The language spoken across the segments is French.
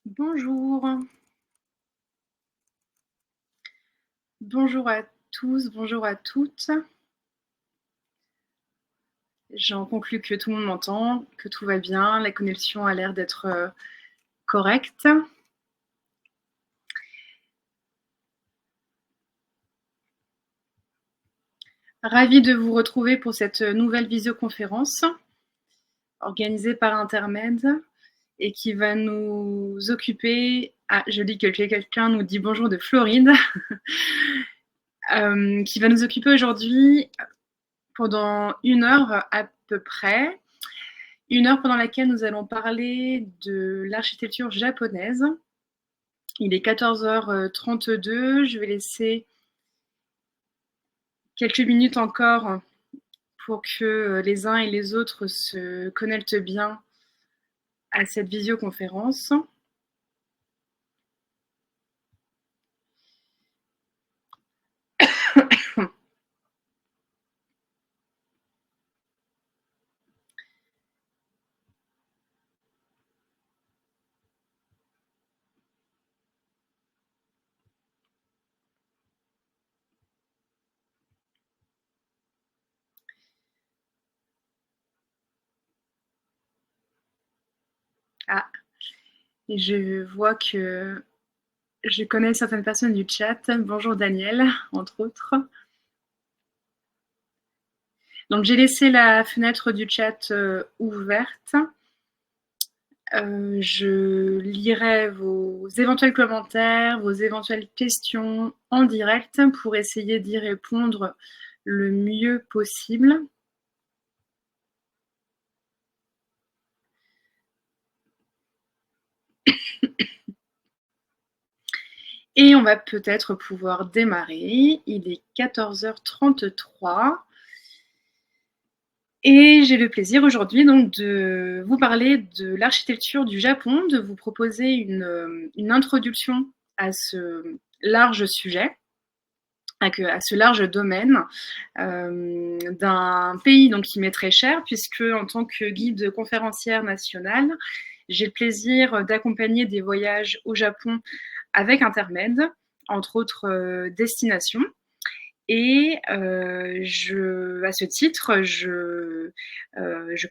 Bonjour. Bonjour à tous, bonjour à toutes. J'en conclus que tout le monde m'entend, que tout va bien, la connexion a l'air d'être correcte. Ravie de vous retrouver pour cette nouvelle visioconférence organisée par Intermed et qui va nous occuper. Ah, je lis que quelqu'un nous dit bonjour de Floride. Qui va nous occuper aujourd'hui pendant 1 heure à peu près. 1 heure pendant laquelle nous allons parler de l'architecture japonaise. Il est 14h32. Je vais laisser quelques minutes encore pour que les uns et les autres se connectent bien à cette visioconférence. Ah, et je vois que je connais certaines personnes du chat. Bonjour Daniel, entre autres. Donc j'ai laissé la fenêtre du chat ouverte. Je lirai vos éventuels commentaires, vos éventuelles questions en direct pour essayer d'y répondre le mieux possible. Et on va peut-être pouvoir démarrer. Il est 14h33. Et j'ai le plaisir aujourd'hui donc de vous parler de l'architecture du Japon, de vous proposer une introduction à ce large sujet, à ce large domaine d'un pays donc, qui m'est très cher, puisque en tant que guide conférencière nationale, j'ai le plaisir d'accompagner des voyages au Japon avec Intermed, entre autres destinations. Et à ce titre, je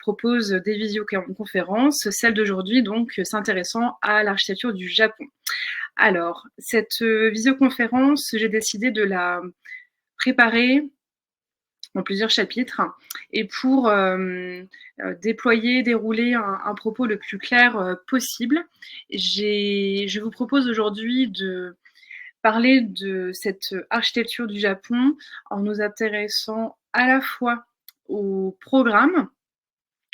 propose des visioconférences, celle d'aujourd'hui donc s'intéressant à l'architecture du Japon. Alors, cette visioconférence, j'ai décidé de la préparer en plusieurs chapitres et pour déployer, dérouler un propos le plus clair possible, je vous propose aujourd'hui de parler de cette architecture du Japon en nous intéressant à la fois au programme,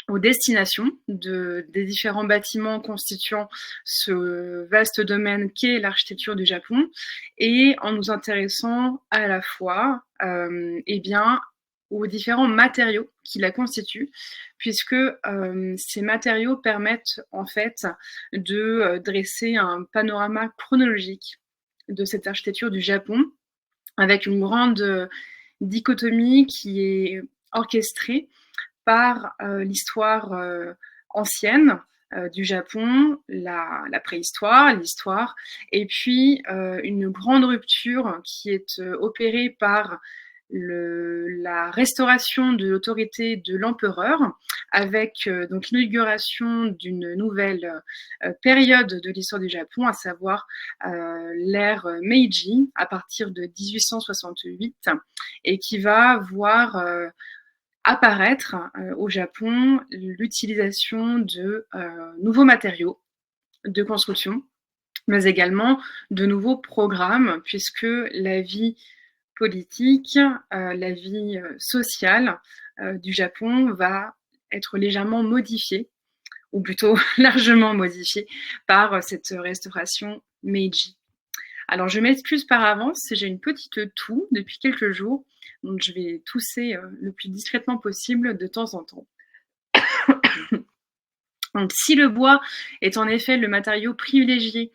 aux destinations des différents bâtiments constituant ce vaste domaine qu'est l'architecture du Japon, et en nous intéressant à la fois aux différents matériaux qui la constituent, puisque ces matériaux permettent en fait de dresser un panorama chronologique de cette architecture du Japon, avec une grande dichotomie qui est orchestrée par l'histoire ancienne du Japon, la préhistoire, l'histoire, et puis une grande rupture qui est opérée par la restauration de l'autorité de l'empereur, avec donc l'inauguration d'une nouvelle période de l'histoire du Japon, à savoir l'ère Meiji, à partir de 1868, et qui va voir apparaître au Japon l'utilisation de nouveaux matériaux de construction, mais également de nouveaux programmes, puisque la vie politique, la vie sociale du Japon va être légèrement modifiée, ou plutôt largement modifiée, par cette restauration Meiji. Alors je m'excuse par avance, j'ai une petite toux depuis quelques jours, donc je vais tousser le plus discrètement possible de temps en temps. Donc si le bois est en effet le matériau privilégié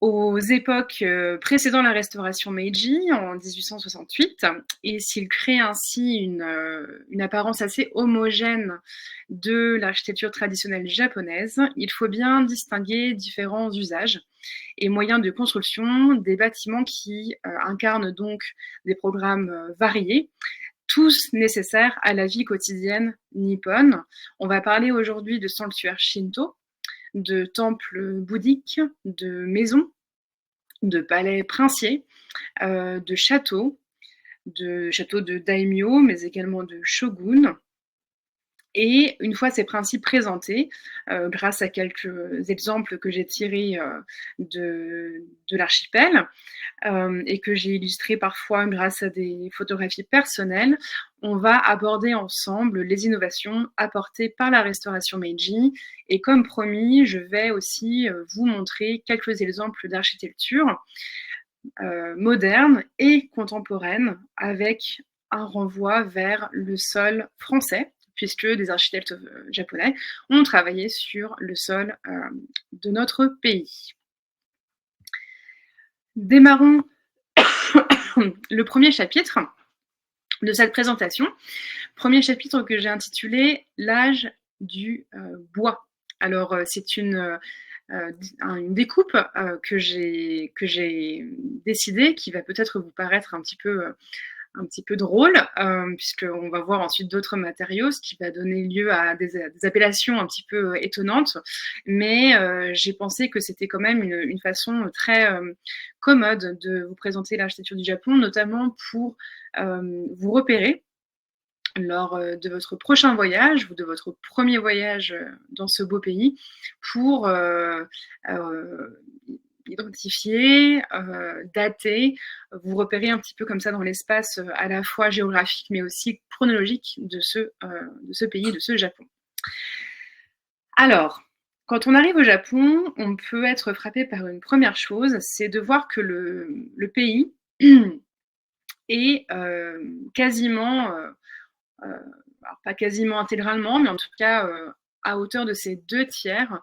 aux époques précédant la restauration Meiji en 1868, et s'il crée ainsi une apparence assez homogène de l'architecture traditionnelle japonaise, il faut bien distinguer différents usages et moyens de construction des bâtiments qui incarnent donc des programmes variés, tous nécessaires à la vie quotidienne nippone. On va parler aujourd'hui de sanctuaires shinto, de temples bouddhiques, de maisons, de palais princiers, de châteaux de daimyo, mais également de shogun. Et une fois ces principes présentés, grâce à quelques exemples que j'ai tirés de l'archipel et que j'ai illustrés parfois grâce à des photographies personnelles, on va aborder ensemble les innovations apportées par la restauration Meiji. Et comme promis, je vais aussi vous montrer quelques exemples d'architecture moderne et contemporaine avec un renvoi vers le sol français, puisque des architectes japonais ont travaillé sur le sol de notre pays. Démarrons le premier chapitre de cette présentation. Premier chapitre que j'ai intitulé « L'âge du bois ». Alors, c'est une découpe que j'ai décidée, qui va peut-être vous paraître un petit peu drôle, puisqu'on va voir ensuite d'autres matériaux, ce qui va donner lieu à des appellations un petit peu étonnantes. Mais j'ai pensé que c'était quand même une façon très commode de vous présenter l'architecture du Japon, notamment pour vous repérer lors de votre prochain voyage ou de votre premier voyage dans ce beau pays, pour identifier, dater, vous repérer un petit peu comme ça dans l'espace à la fois géographique mais aussi chronologique de ce pays, de ce Japon. Alors, quand on arrive au Japon, on peut être frappé par une première chose, c'est de voir que le pays est quasiment alors pas quasiment intégralement, mais en tout cas à hauteur de ses 2/3,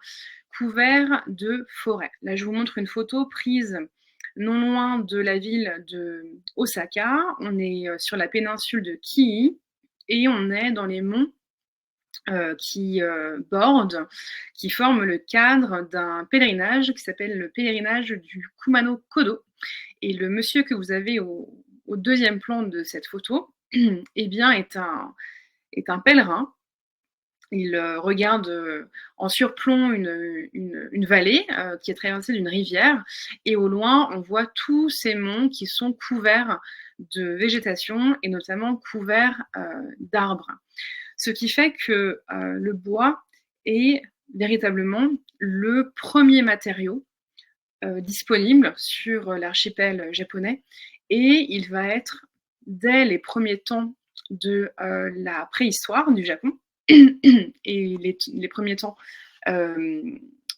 couvert de forêt. Là, je vous montre une photo prise non loin de la ville de Osaka. On est sur la péninsule de Kii et on est dans les monts qui bordent, qui forment le cadre d'un pèlerinage qui s'appelle le pèlerinage du Kumano Kodo. Et le monsieur que vous avez au deuxième plan de cette photo, eh bien, est un pèlerin. Il regarde en surplomb une vallée qui est traversée d'une rivière, et au loin, on voit tous ces monts qui sont couverts de végétation et notamment couverts d'arbres. Ce qui fait que le bois est véritablement le premier matériau disponible sur l'archipel japonais, et il va être, dès les premiers temps de la préhistoire du Japon, et les premiers temps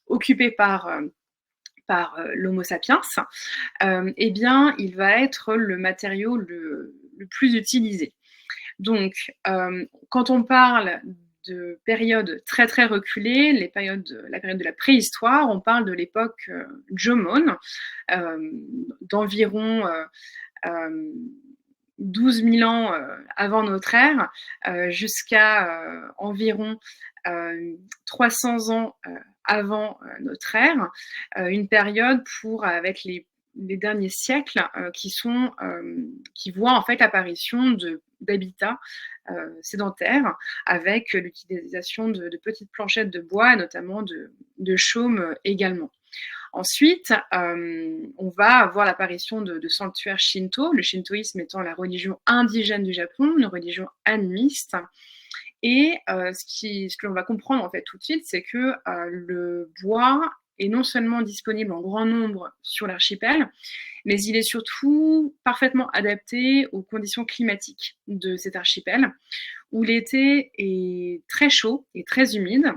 occupés par l'Homo sapiens, eh bien, il va être le matériau le plus utilisé. Donc, quand on parle de périodes très très reculées, la période de la préhistoire, on parle de l'époque Jomon, d'environ 12 000 ans avant notre ère, jusqu'à environ 300 ans avant notre ère, une période avec les derniers siècles qui voient en fait l'apparition d'habitats sédentaires avec l'utilisation de petites planchettes de bois et notamment de chaume également. Ensuite, on va avoir l'apparition de sanctuaires shinto, le shintoïsme étant la religion indigène du Japon, une religion animiste. Et ce que l'on va comprendre en fait tout de suite, c'est que le bois est non seulement disponible en grand nombre sur l'archipel, mais il est surtout parfaitement adapté aux conditions climatiques de cet archipel, où l'été est très chaud et très humide,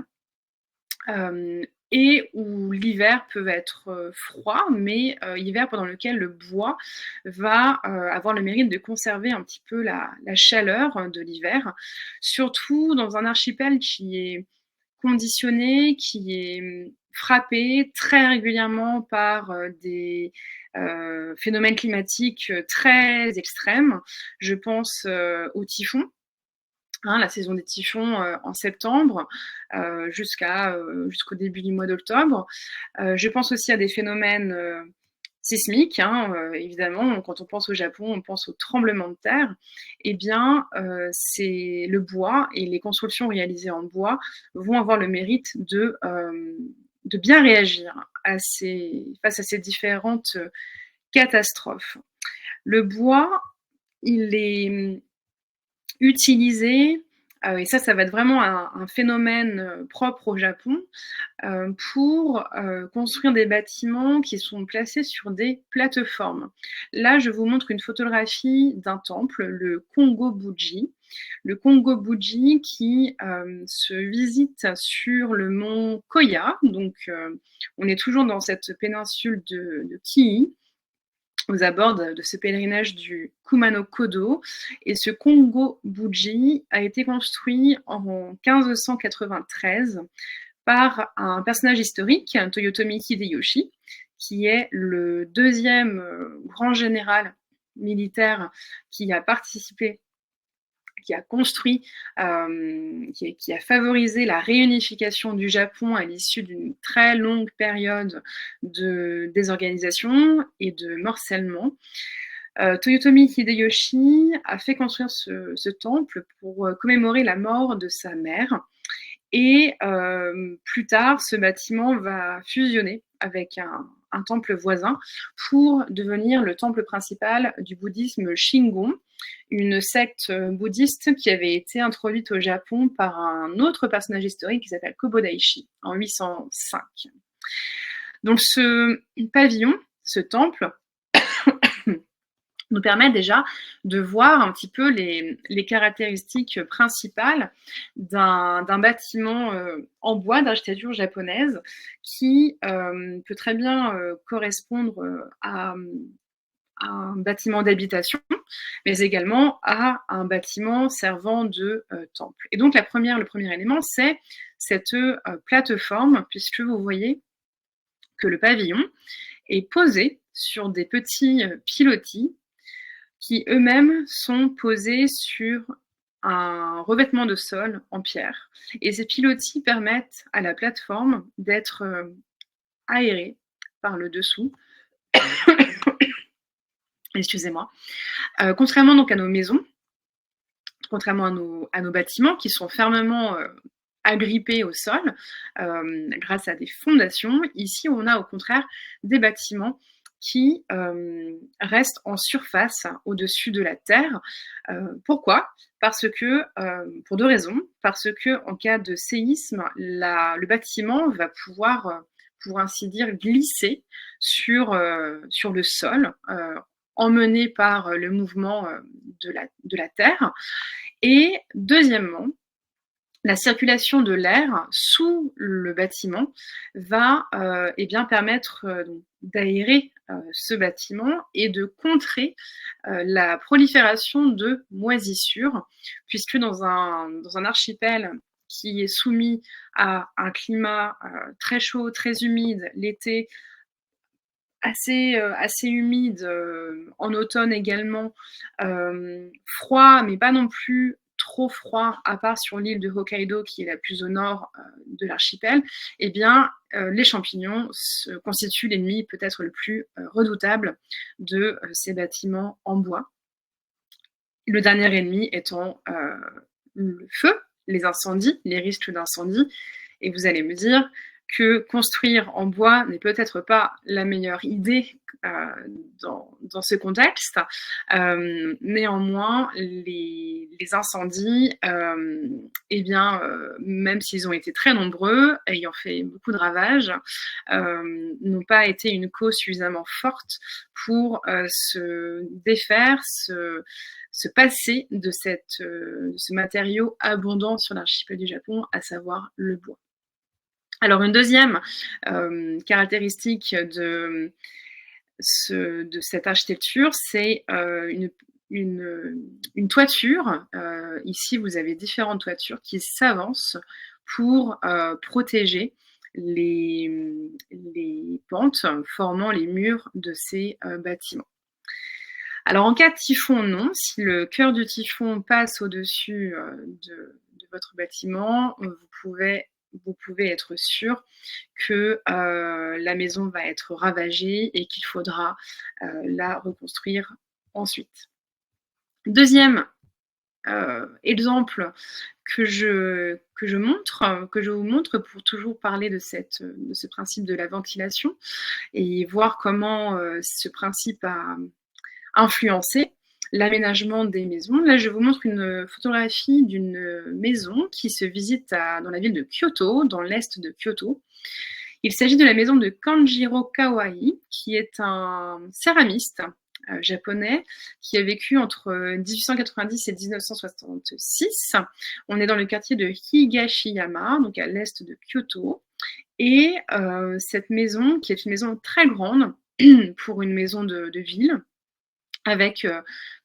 et où l'hiver peut être froid, mais hiver pendant lequel le bois va avoir le mérite de conserver un petit peu la chaleur de l'hiver, surtout dans un archipel qui est conditionné, qui est frappé très régulièrement par des phénomènes climatiques très extrêmes. Je pense aux typhons. La saison des typhons en septembre jusqu'au début du mois d'octobre. Je pense aussi à des phénomènes sismiques. Évidemment, quand on pense au Japon, on pense aux tremblements de terre. Eh bien, c'est le bois et les constructions réalisées en bois vont avoir le mérite de bien réagir face à ces différentes catastrophes. Le bois, il est utilisé, et ça va être vraiment un phénomène propre au Japon, pour construire des bâtiments qui sont placés sur des plateformes. Là, je vous montre une photographie d'un temple, le Kongo-Buji. Le Kongo-Buji qui se visite sur le mont Koya, donc on est toujours dans cette péninsule de Kii, aux abords de ce pèlerinage du Kumano-Kodo. Et ce Kongo-Buji a été construit en 1593 par un personnage historique, Toyotomi Hideyoshi, qui est le deuxième grand général militaire qui a participé, qui a construit, qui a favorisé la réunification du Japon à l'issue d'une très longue période de désorganisation et de morcellement. Toyotomi Hideyoshi a fait construire ce temple pour commémorer la mort de sa mère. Et plus tard, ce bâtiment va fusionner avec un temple voisin pour devenir le temple principal du bouddhisme Shingon, une secte bouddhiste qui avait été introduite au Japon par un autre personnage historique qui s'appelle Kobodaishi en 805. Donc ce pavillon, ce temple, nous permet déjà de voir un petit peu les caractéristiques principales d'un bâtiment en bois d'architecture japonaise qui peut très bien correspondre à un bâtiment d'habitation, mais également à un bâtiment servant de temple. Et donc le premier élément, c'est cette plateforme, puisque vous voyez que le pavillon est posé sur des petits pilotis qui eux-mêmes sont posés sur un revêtement de sol en pierre. Et ces pilotis permettent à la plateforme d'être aérée par le dessous. Excusez-moi. Contrairement donc à nos maisons, contrairement à nos bâtiments qui sont fermement agrippés au sol grâce à des fondations, ici on a au contraire des bâtiments qui restent en surface au-dessus de la terre. Pourquoi ? Parce que, pour deux raisons. Parce que en cas de séisme, le bâtiment va pouvoir, pour ainsi dire, glisser sur le sol, emmené par le mouvement de la terre. Et deuxièmement, la circulation de l'air sous le bâtiment va permettre d'aérer ce bâtiment et de contrer la prolifération de moisissures, puisque dans un archipel qui est soumis à un climat très chaud, très humide l'été, assez humide en automne également, froid mais pas non plus trop froid, à part sur l'île de Hokkaido qui est la plus au nord de l'archipel, eh bien les champignons constituent l'ennemi peut-être le plus redoutable de ces bâtiments en bois. Le dernier ennemi étant le feu, les incendies, les risques d'incendie. Et vous allez me dire que construire en bois n'est peut-être pas la meilleure idée dans ce contexte. Néanmoins, les incendies, même s'ils ont été très nombreux, ayant fait beaucoup de ravages, n'ont pas été une cause suffisamment forte pour se défaire, se passer de ce matériau abondant sur l'archipel du Japon, à savoir le bois. Alors une deuxième caractéristique de cette architecture, c'est une toiture. Ici, vous avez différentes toitures qui s'avancent pour protéger les pentes formant les murs de ces bâtiments. Alors en cas de typhon, non. Si le cœur du typhon passe au-dessus de votre bâtiment, vous pouvez être sûr que la maison va être ravagée et qu'il faudra la reconstruire ensuite. Deuxième exemple que je vous montre pour toujours parler de ce principe de la ventilation et voir comment ce principe a influencé l'aménagement des maisons. Là, je vous montre une photographie d'une maison qui se visite dans la ville de Kyoto, dans l'est de Kyoto. Il s'agit de la maison de Kanjiro Kawai, qui est un céramiste japonais qui a vécu entre 1890 et 1966. On est dans le quartier de Higashiyama, donc à l'est de Kyoto. Et cette maison, qui est une maison très grande pour une maison de ville, avec,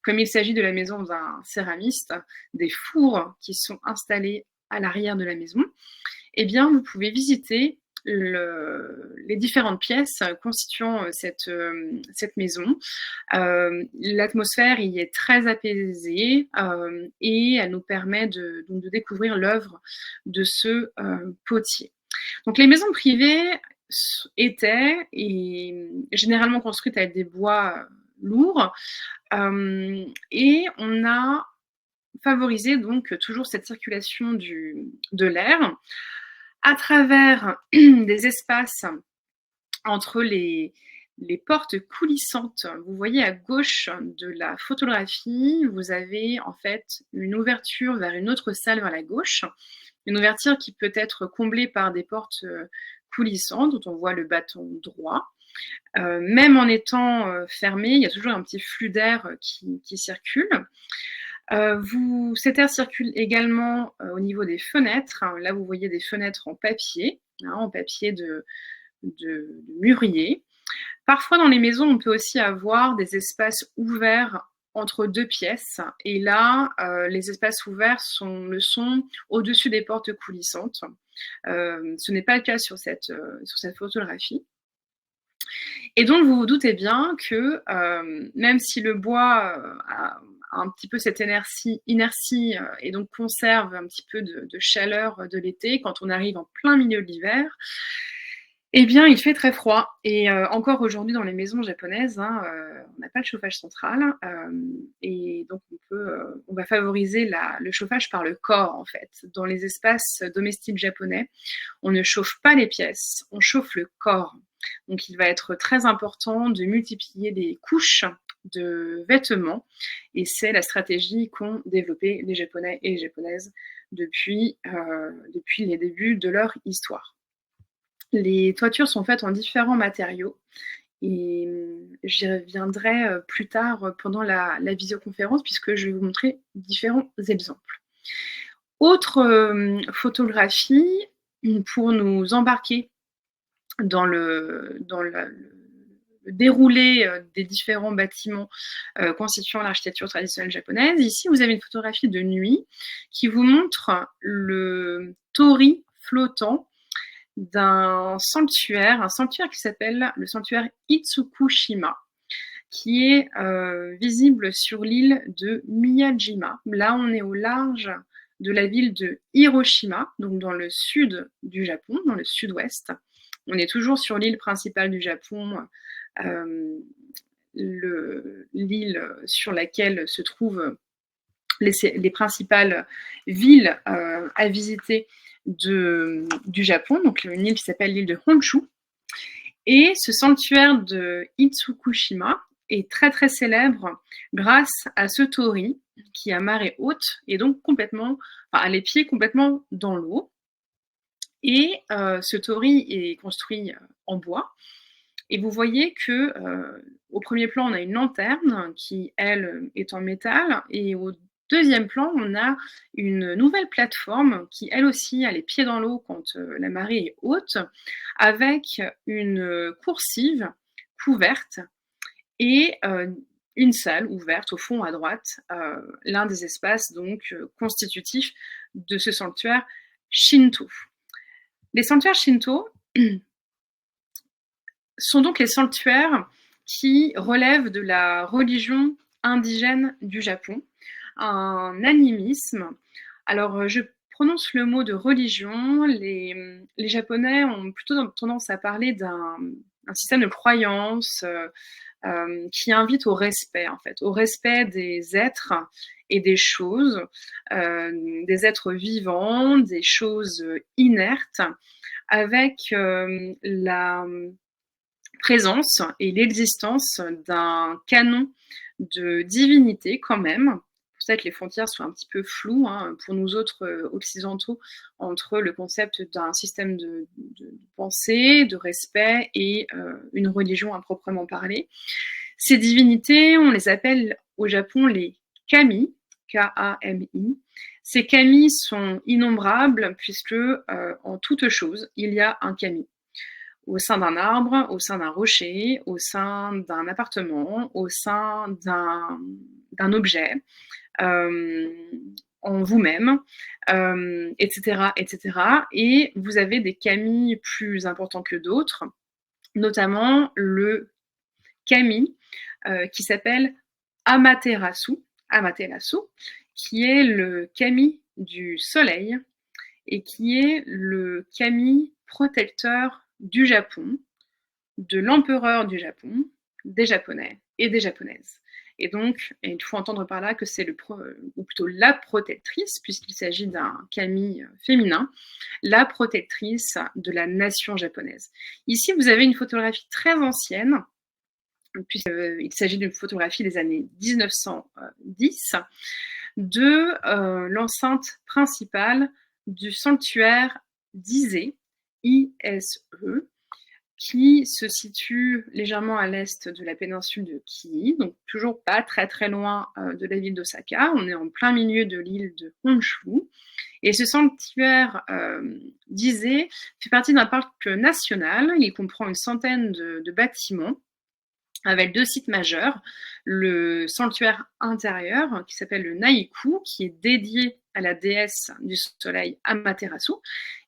comme il s'agit de la maison d'un céramiste, des fours qui sont installés à l'arrière de la maison, eh bien, vous pouvez visiter les différentes pièces constituant cette maison. L'atmosphère y est très apaisée et elle nous permet donc de découvrir l'œuvre de ce potier. Donc les maisons privées étaient généralement construites avec des bois lourds et on a favorisé donc toujours cette circulation de l'air à travers des espaces entre les portes coulissantes. Vous voyez à gauche de la photographie, vous avez en fait une ouverture vers une autre salle vers la gauche, une ouverture qui peut être comblée par des portes coulissantes dont on voit le bâton droit. Même en étant fermé, il y a toujours un petit flux d'air qui circule. Cet air circule également au niveau des fenêtres. Là, vous voyez des fenêtres en papier de mûrier. Parfois, dans les maisons, on peut aussi avoir des espaces ouverts entre deux pièces. Et là, les espaces ouverts le sont au-dessus des portes coulissantes. Ce n'est pas le cas sur cette photographie. Et donc, vous vous doutez bien que même si le bois a un petit peu cette inertie et donc conserve un petit peu de chaleur de l'été, quand on arrive en plein milieu de l'hiver, eh bien, il fait très froid. Et encore aujourd'hui, dans les maisons japonaises, on n'a pas le chauffage central. Et donc, on va favoriser le chauffage par le corps, en fait. Dans les espaces domestiques japonais, on ne chauffe pas les pièces, on chauffe le corps. Donc, il va être très important de multiplier les couches de vêtements. Et c'est la stratégie qu'ont développée les Japonais et les Japonaises depuis les débuts de leur histoire. Les toitures sont faites en différents matériaux et j'y reviendrai plus tard pendant la visioconférence puisque je vais vous montrer différents exemples. Autre photographie pour nous embarquer dans le déroulé des différents bâtiments constituant l'architecture traditionnelle japonaise. Ici, vous avez une photographie de nuit qui vous montre le torii flottant d'un sanctuaire, un sanctuaire qui s'appelle le sanctuaire Itsukushima, qui est visible sur l'île de Miyajima. Là, on est au large de la ville de Hiroshima, donc dans le sud du Japon, dans le sud-ouest. On est toujours sur l'île principale du Japon, l'île sur laquelle se trouvent les principales villes à visiter du Japon, donc une île qui s'appelle l'île de Honshu. Et ce sanctuaire de Itsukushima est très très célèbre grâce à ce torii qui a marée haute et donc a les pieds complètement dans l'eau. Et ce torii est construit en bois. Et vous voyez que au premier plan, on a une lanterne qui, elle, est en métal. Et au deuxième plan, on a une nouvelle plateforme qui, elle aussi, a les pieds dans l'eau quand la marée est haute, avec une coursive couverte et une salle ouverte au fond à droite, l'un des espaces donc constitutifs de ce sanctuaire Shinto. Les sanctuaires Shinto sont donc les sanctuaires qui relèvent de la religion indigène du Japon, un animisme. Alors, je prononce le mot de religion. Les Japonais ont plutôt tendance à parler d'un système de croyance qui invite au respect, en fait, au respect des êtres et des êtres vivants, des choses inertes, avec la présence et l'existence d'un canon de divinité quand même. Pour ça que les frontières sont un petit peu floues pour nous autres occidentaux entre le concept d'un système de pensée, de respect et une religion à proprement parler. Ces divinités, on les appelle au Japon les kami, K-A-M-I. Ces kami sont innombrables puisque en toute chose, il y a un kami au sein d'un arbre, au sein d'un rocher, au sein d'un appartement, au sein d'un objet, euh, en vous-même, etc., etc. Et vous avez des kami plus importants que d'autres, notamment le kami qui s'appelle Amaterasu, Amaterasu, qui est le kami du soleil et qui est le kami protecteur du Japon, de l'empereur du Japon, des Japonais et des Japonaises. Et donc, il faut entendre par là que c'est ou plutôt la protectrice, puisqu'il s'agit d'un kami féminin, la protectrice de la nation japonaise. Ici, vous avez une photographie très ancienne, puisqu'il s'agit d'une photographie des années 1910, de l'enceinte principale du sanctuaire d'Ise, I-S-E, qui se situe légèrement à l'est de la péninsule de Kii, donc toujours pas très très loin de la ville d'Osaka. On est en plein milieu de l'île de Honshu. Et ce sanctuaire d'Ise fait partie d'un parc national. Il comprend une centaine de bâtiments avec 2 sites majeurs. Le sanctuaire intérieur, qui s'appelle le Naiku, qui est dédié à la déesse du soleil Amaterasu,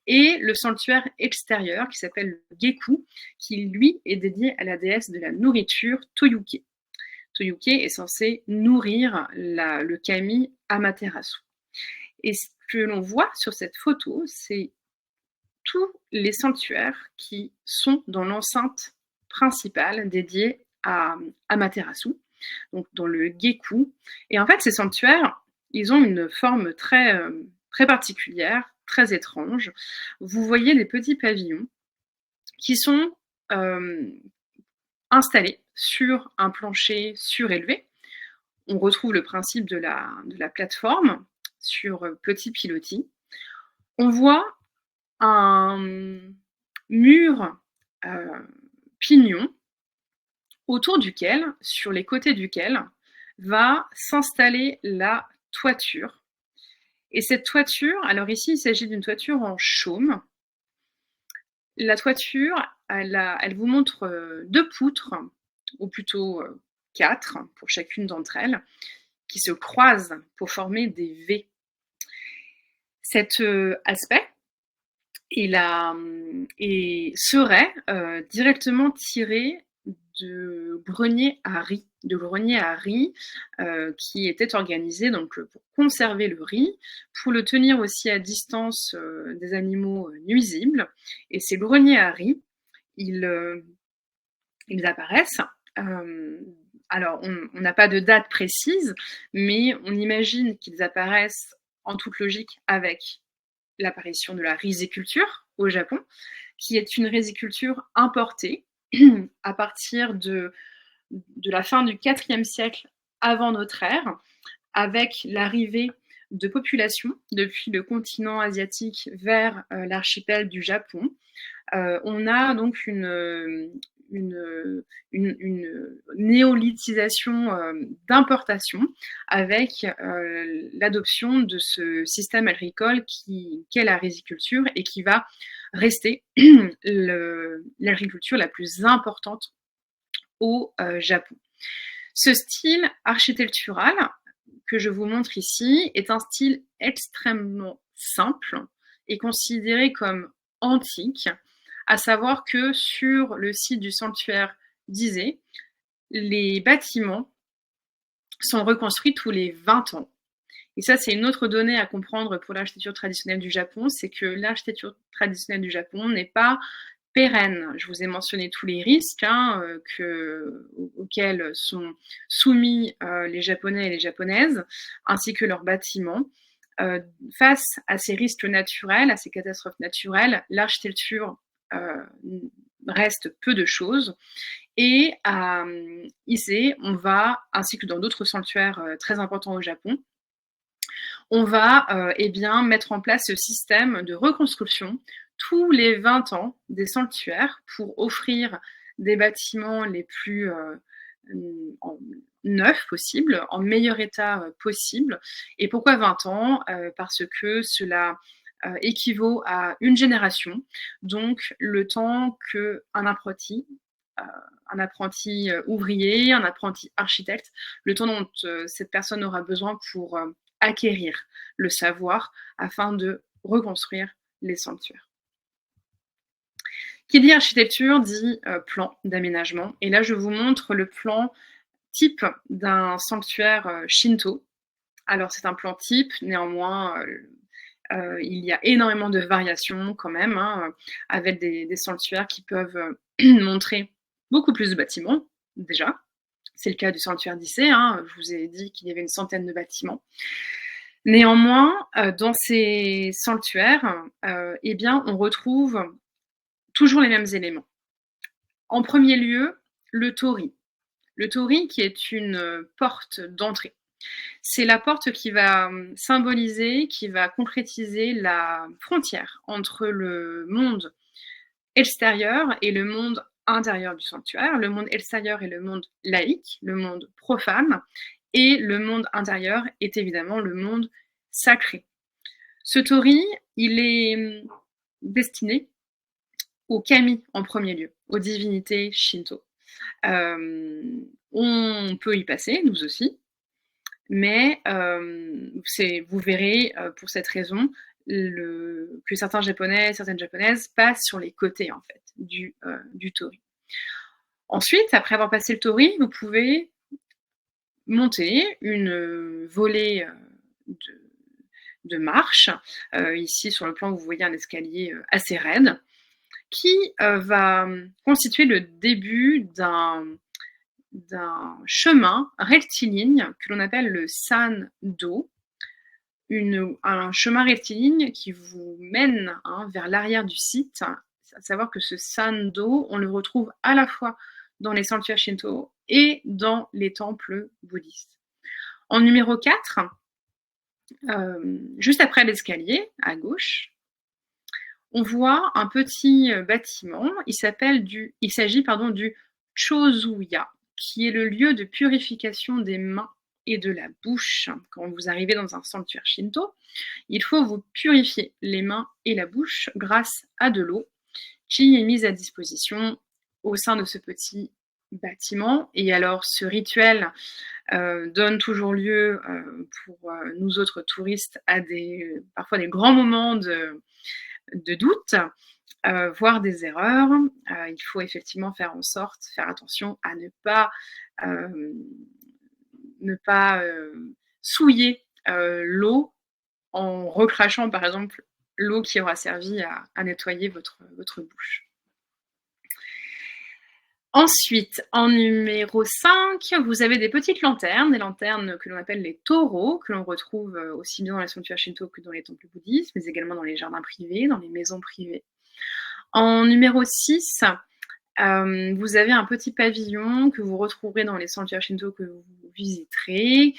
et le sanctuaire extérieur, qui s'appelle le Geku, qui lui est dédié à la déesse de la nourriture Toyuke. Toyuke est censé nourrir le kami Amaterasu. Et ce que l'on voit sur cette photo, c'est tous les sanctuaires qui sont dans l'enceinte principale dédiée à Amaterasu, donc dans le Geku. Et en fait, ces sanctuaires, ils ont une forme très, très particulière, très étrange. Vous voyez des petits pavillons qui sont installés sur un plancher surélevé. On retrouve le principe de la plateforme sur petit pilotis. On voit un mur pignon autour duquel, sur les côtés duquel, va s'installer la toiture. Et cette toiture, alors ici il s'agit d'une toiture en chaume. La toiture, elle vous montre 2 poutres, ou plutôt 4 pour chacune d'entre elles, qui se croisent pour former des V. Cet aspect serait directement tiré de greniers à riz qui étaient organisés donc pour conserver le riz, pour le tenir aussi à distance des animaux nuisibles. Et ces greniers à riz, ils apparaissent. Alors, on n'a pas de date précise, mais on imagine qu'ils apparaissent en toute logique avec l'apparition de la riziculture au Japon, qui est une riziculture importée à partir de la fin du IVe siècle avant notre ère, avec l'arrivée de populations depuis le continent asiatique vers l'archipel du Japon. On a donc une néolithisation d'importation avec l'adoption de ce système agricole qu'est la riziculture et qui va rester l'agriculture la plus importante au Japon. Ce style architectural que je vous montre ici est un style extrêmement simple et considéré comme antique, à savoir que sur le site du sanctuaire d'Ise, les bâtiments sont reconstruits tous les 20 ans. Et ça, c'est une autre donnée à comprendre pour l'architecture traditionnelle du Japon, c'est que l'architecture traditionnelle du Japon n'est pas pérenne. Je vous ai mentionné tous les risques auxquels sont soumis les Japonais et les Japonaises, ainsi que leurs bâtiments. Face à ces risques naturels, à ces catastrophes naturelles, l'architecture reste peu de choses. Et à Ise, on va, ainsi que dans d'autres sanctuaires très importants au Japon, on va mettre en place ce système de reconstruction tous les 20 ans des sanctuaires pour offrir des bâtiments les plus neufs possibles, en meilleur état possible. Et pourquoi 20 ans Parce que cela équivaut à une génération, donc le temps qu'un apprenti, ouvrier, un apprenti architecte, le temps dont cette personne aura besoin pour acquérir le savoir afin de reconstruire les sanctuaires. Qui dit architecture dit plan d'aménagement. Et là, je vous montre le plan type d'un sanctuaire Shinto. Alors, c'est un plan type, néanmoins, il y a énormément de variations quand même, avec des sanctuaires qui peuvent montrer beaucoup plus de bâtiments, déjà. C'est le cas du sanctuaire d'Ise, je vous ai dit qu'il y avait une centaine de bâtiments. Néanmoins, dans ces sanctuaires, on retrouve toujours les mêmes éléments. En premier lieu, le torii. Le torii qui est une porte d'entrée. C'est la porte qui va symboliser, qui va concrétiser la frontière entre le monde extérieur et le monde intérieur du sanctuaire. Le monde extérieur est le monde laïque, le monde profane, et le monde intérieur est évidemment le monde sacré. Ce torii, il est destiné aux kami en premier lieu, aux divinités shinto. On peut y passer, nous aussi, mais vous verrez pour cette raison que certains Japonais, certaines Japonaises passent sur les côtés en fait du torii. Ensuite, après avoir passé le torii, vous pouvez monter une volée de marche. Ici, sur le plan, vous voyez un escalier assez raide qui va constituer le début d'un chemin rectiligne que l'on appelle le Sando, un chemin rectiligne qui vous mène vers l'arrière du site, à savoir que ce Sando, on le retrouve à la fois dans les sanctuaires Shinto et dans les temples bouddhistes. En numéro 4, juste après l'escalier, à gauche, on voit un petit bâtiment, il s'agit du Chozuya, qui est le lieu de purification des mains et de la bouche. Quand vous arrivez dans un sanctuaire Shinto, il faut vous purifier les mains et la bouche grâce à de l'eau qui est mise à disposition au sein de ce petit bâtiment. Et alors, ce rituel donne toujours lieu pour nous autres touristes à parfois des grands moments de doute, voire des erreurs. Il faut effectivement faire attention à ne pas souiller l'eau en recrachant par exemple l'eau qui aura servi à nettoyer votre bouche. Ensuite, en numéro 5, vous avez des petites lanternes, des lanternes que l'on appelle les taureaux, que l'on retrouve aussi bien dans les sanctuaires Shinto que dans les temples bouddhistes, mais également dans les jardins privés, dans les maisons privées. En numéro 6, vous avez un petit pavillon que vous retrouverez dans les sanctuaires Shinto que vous visiterez,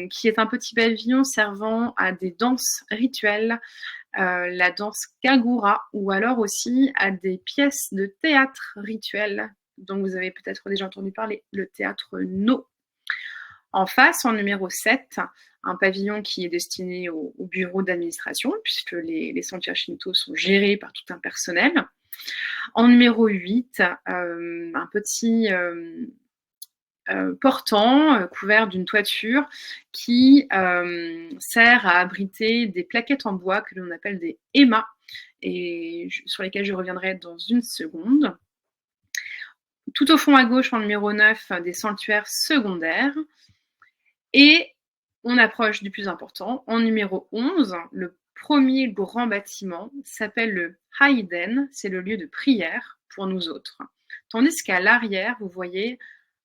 qui est un petit pavillon servant à des danses rituelles, la danse Kagura, ou alors aussi à des pièces de théâtre rituel, dont vous avez peut-être déjà entendu parler, le théâtre No. En face, en numéro 7, un pavillon qui est destiné au bureau d'administration, puisque les sanctuaires Shinto sont gérés par tout un personnel. En numéro 8, un petit portant couvert d'une toiture qui sert à abriter des plaquettes en bois que l'on appelle des ema et sur lesquels je reviendrai dans une seconde. Tout au fond à gauche, en numéro 9, des sanctuaires secondaires. Et on approche du plus important. En numéro 11, le premier grand bâtiment s'appelle le Haïden, c'est le lieu de prière pour nous autres. Tandis qu'à l'arrière, vous voyez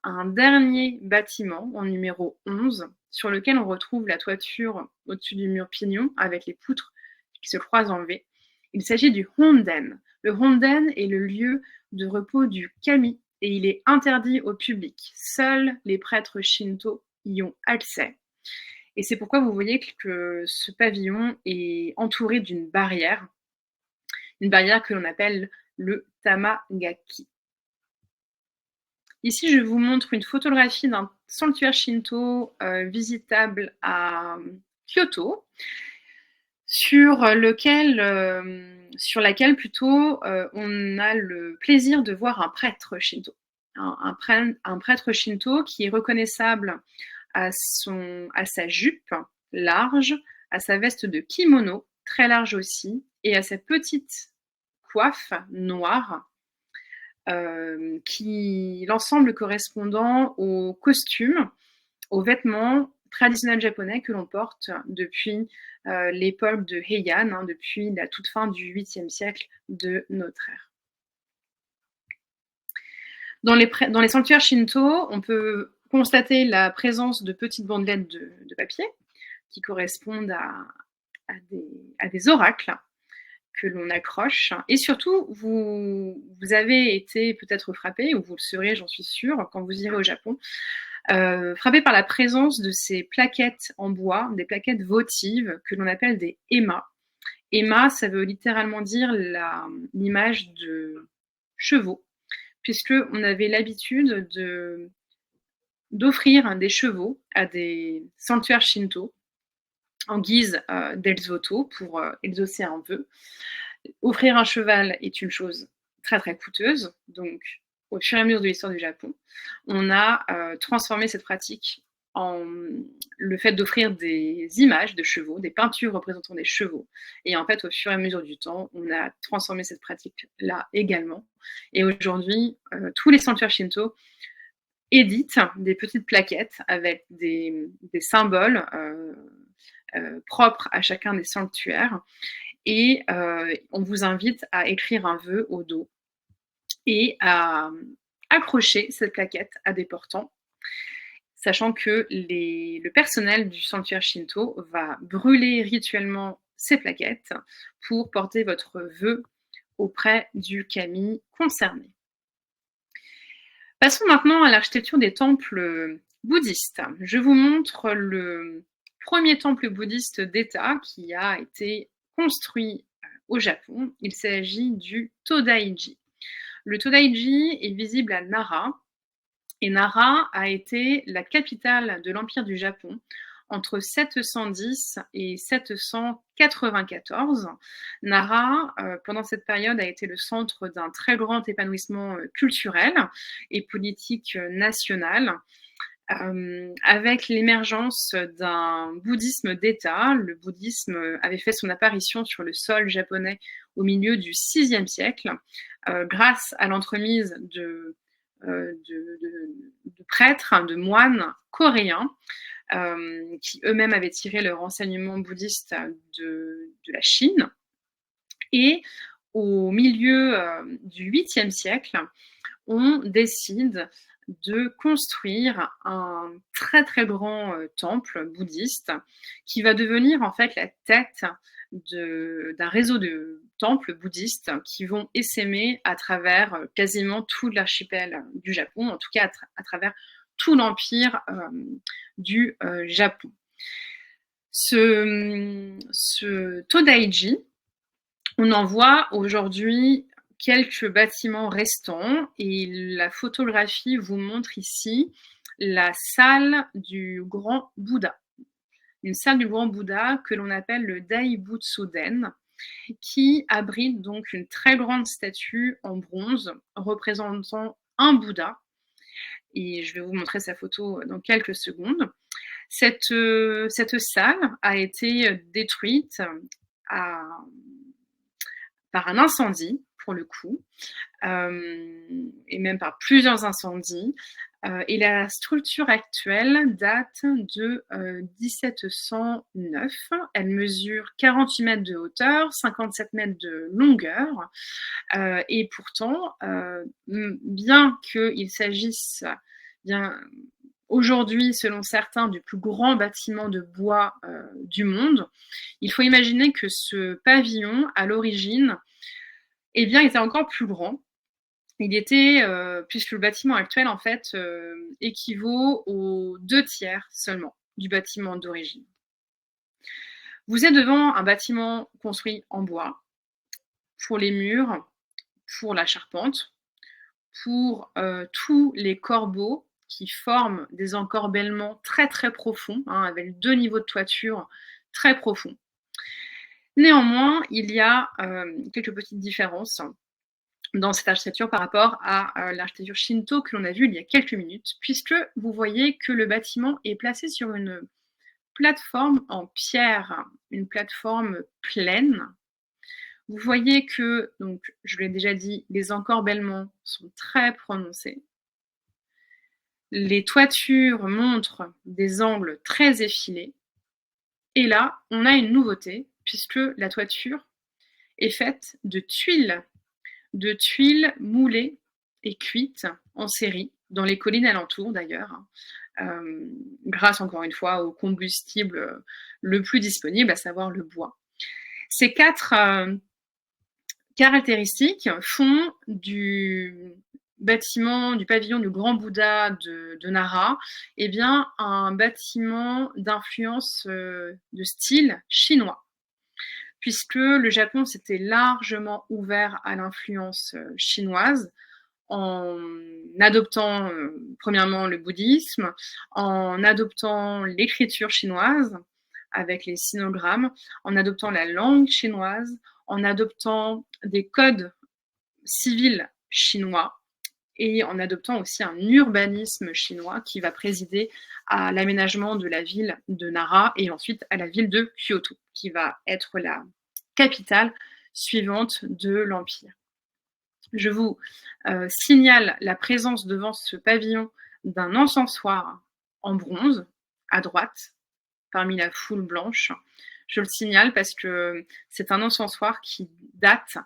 un dernier bâtiment en numéro 11, sur lequel on retrouve la toiture au-dessus du mur pignon, avec les poutres qui se croisent en V. Il s'agit du Honden. Le Honden est le lieu de repos du kami, et il est interdit au public. Seuls les prêtres shinto y ont accès. Et c'est pourquoi vous voyez que ce pavillon est entouré d'une barrière que l'on appelle le tamagaki. Ici, je vous montre une photographie d'un sanctuaire shinto visitable à Kyoto, sur laquelle on a le plaisir de voir un prêtre shinto. Un prêtre shinto qui est reconnaissable à sa jupe large, à sa veste de kimono, très large aussi, et à sa petite coiffe noire, l'ensemble correspondant au costume, aux vêtements traditionnels japonais que l'on porte depuis l'époque de Heian, depuis la toute fin du 8e siècle de notre ère. Dans les sanctuaires shinto, on peut constater la présence de petites bandelettes de papier qui correspondent à des oracles que l'on accroche. Et surtout, vous avez été peut-être frappé, ou vous le serez, j'en suis sûre, quand vous irez au Japon, frappé par la présence de ces plaquettes en bois, des plaquettes votives que l'on appelle des ema. Ema, ça veut littéralement dire l'image de chevaux, puisqu'on avait l'habitude d'offrir des chevaux à des sanctuaires shinto en guise d'elzoto pour exaucer un vœu. Offrir un cheval est une chose très très coûteuse, donc au fur et à mesure de l'histoire du Japon, on a transformé cette pratique en le fait d'offrir des images de chevaux, des peintures représentant des chevaux. Et en fait, au fur et à mesure du temps, on a transformé cette pratique-là également. Et aujourd'hui, tous les sanctuaires shinto éditent des petites plaquettes avec des symboles propres à chacun des sanctuaires. Et on vous invite à écrire un vœu au dos et à accrocher cette plaquette à des portants, sachant que le personnel du sanctuaire shinto va brûler rituellement ces plaquettes pour porter votre vœu auprès du kami concerné. Passons maintenant à l'architecture des temples bouddhistes. Je vous montre le premier temple bouddhiste d'État qui a été construit au Japon. Il s'agit du Todaiji. Le Todaiji est visible à Nara, et Nara a été la capitale de l'Empire du Japon entre 710 et 794. Nara, pendant cette période, a été le centre d'un très grand épanouissement culturel et politique national. Avec l'émergence d'un bouddhisme d'État, le bouddhisme avait fait son apparition sur le sol japonais au milieu du VIe siècle, grâce à l'entremise de prêtres, de moines coréens, qui eux-mêmes avaient tiré leur enseignement bouddhiste de la Chine. Et au milieu du 8e siècle, on décide de construire un très très grand temple bouddhiste qui va devenir en fait la tête d'un réseau de temples bouddhistes qui vont essaimer à travers quasiment tout l'archipel du Japon, en tout cas à travers tout l'empire du Japon. Ce Todaiji, on en voit aujourd'hui quelques bâtiments restants et la photographie vous montre ici la salle du Grand Bouddha. Une salle du Grand Bouddha que l'on appelle le Daibutsu-den, qui abrite donc une très grande statue en bronze représentant un Bouddha. Et je vais vous montrer sa photo dans quelques secondes. Cette salle a été détruite par par un incendie, pour le coup, et même par plusieurs incendies. Et la structure actuelle date de 1709. Elle mesure 48 mètres de hauteur, 57 mètres de longueur. Et pourtant, bien qu'il s'agisse bien aujourd'hui, selon certains, du plus grand bâtiment de bois du monde, il faut imaginer que ce pavillon, à l'origine, eh bien, était encore plus grand. Il était, puisque le bâtiment actuel, en fait, équivaut aux 2 tiers seulement du bâtiment d'origine. Vous êtes devant un bâtiment construit en bois, pour les murs, pour la charpente, pour tous les corbeaux qui forment des encorbellements très très profonds, hein, avec 2 niveaux de toiture très profonds. Néanmoins, il y a quelques petites différences dans cette architecture par rapport à l'architecture Shinto que l'on a vue il y a quelques minutes, puisque vous voyez que le bâtiment est placé sur une plateforme en pierre, une plateforme pleine. Vous voyez que, donc, je l'ai déjà dit, les encorbellements sont très prononcés. Les toitures montrent des angles très effilés. Et là, on a une nouveauté, puisque la toiture est faite de tuiles moulées et cuites en série, dans les collines alentours d'ailleurs, grâce encore une fois au combustible le plus disponible, à savoir le bois. Ces 4 caractéristiques font du pavillon du Grand Bouddha de Nara, eh bien, un bâtiment d'influence de style chinois, puisque le Japon s'était largement ouvert à l'influence chinoise en adoptant premièrement le bouddhisme, en adoptant l'écriture chinoise avec les sinogrammes, en adoptant la langue chinoise, en adoptant des codes civils chinois et en adoptant aussi un urbanisme chinois qui va présider à l'aménagement de la ville de Nara et ensuite à la ville de Kyoto, qui va être la capitale suivante de l'Empire. Je vous signale la présence devant ce pavillon d'un encensoir en bronze, à droite, parmi la foule blanche. Je le signale parce que c'est un encensoir qui date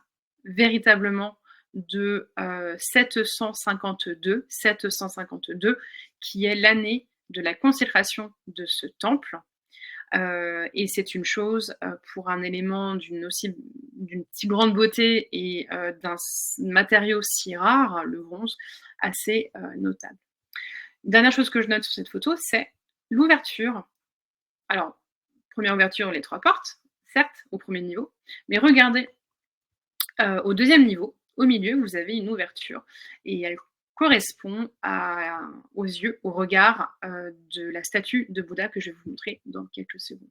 véritablement de 752, qui est l'année de la consécration de ce temple. Et c'est une chose pour un élément d'une si grande beauté et d'un matériau si rare, le bronze, assez notable. Dernière chose que je note sur cette photo, c'est l'ouverture. Alors, première ouverture, les 3 portes, certes, au premier niveau, mais regardez, au deuxième niveau, au milieu, vous avez une ouverture et elle correspond aux yeux, au regard de la statue de Bouddha que je vais vous montrer dans quelques secondes.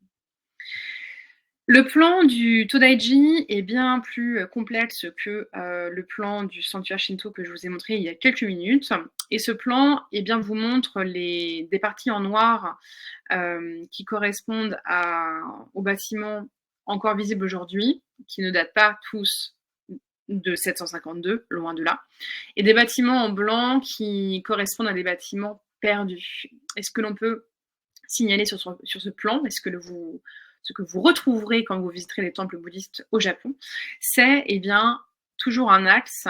Le plan du Todaiji est bien plus complexe que le plan du sanctuaire Shinto que je vous ai montré il y a quelques minutes. Et ce plan vous montre des parties en noir qui correspondent aux bâtiments encore visibles aujourd'hui, qui ne datent pas tous de 752, loin de là, et des bâtiments en blanc qui correspondent à des bâtiments perdus. Et ce que l'on peut signaler sur ce plan, ce que vous retrouverez quand vous visiterez les temples bouddhistes au Japon, c'est toujours un axe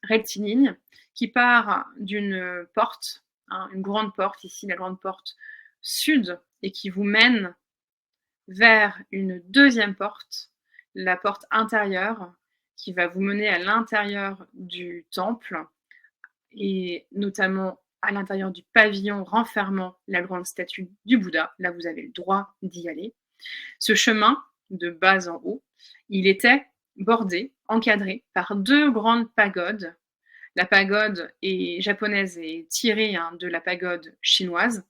rectiligne qui part d'une porte, une grande porte, ici la grande porte sud, et qui vous mène vers une deuxième porte, la porte intérieure, qui va vous mener à l'intérieur du temple, et notamment à l'intérieur du pavillon renfermant la grande statue du Bouddha. Là, vous avez le droit d'y aller. Ce chemin, de bas en haut, il était bordé, encadré par 2 grandes pagodes. La pagode japonaise est tirée de la pagode chinoise,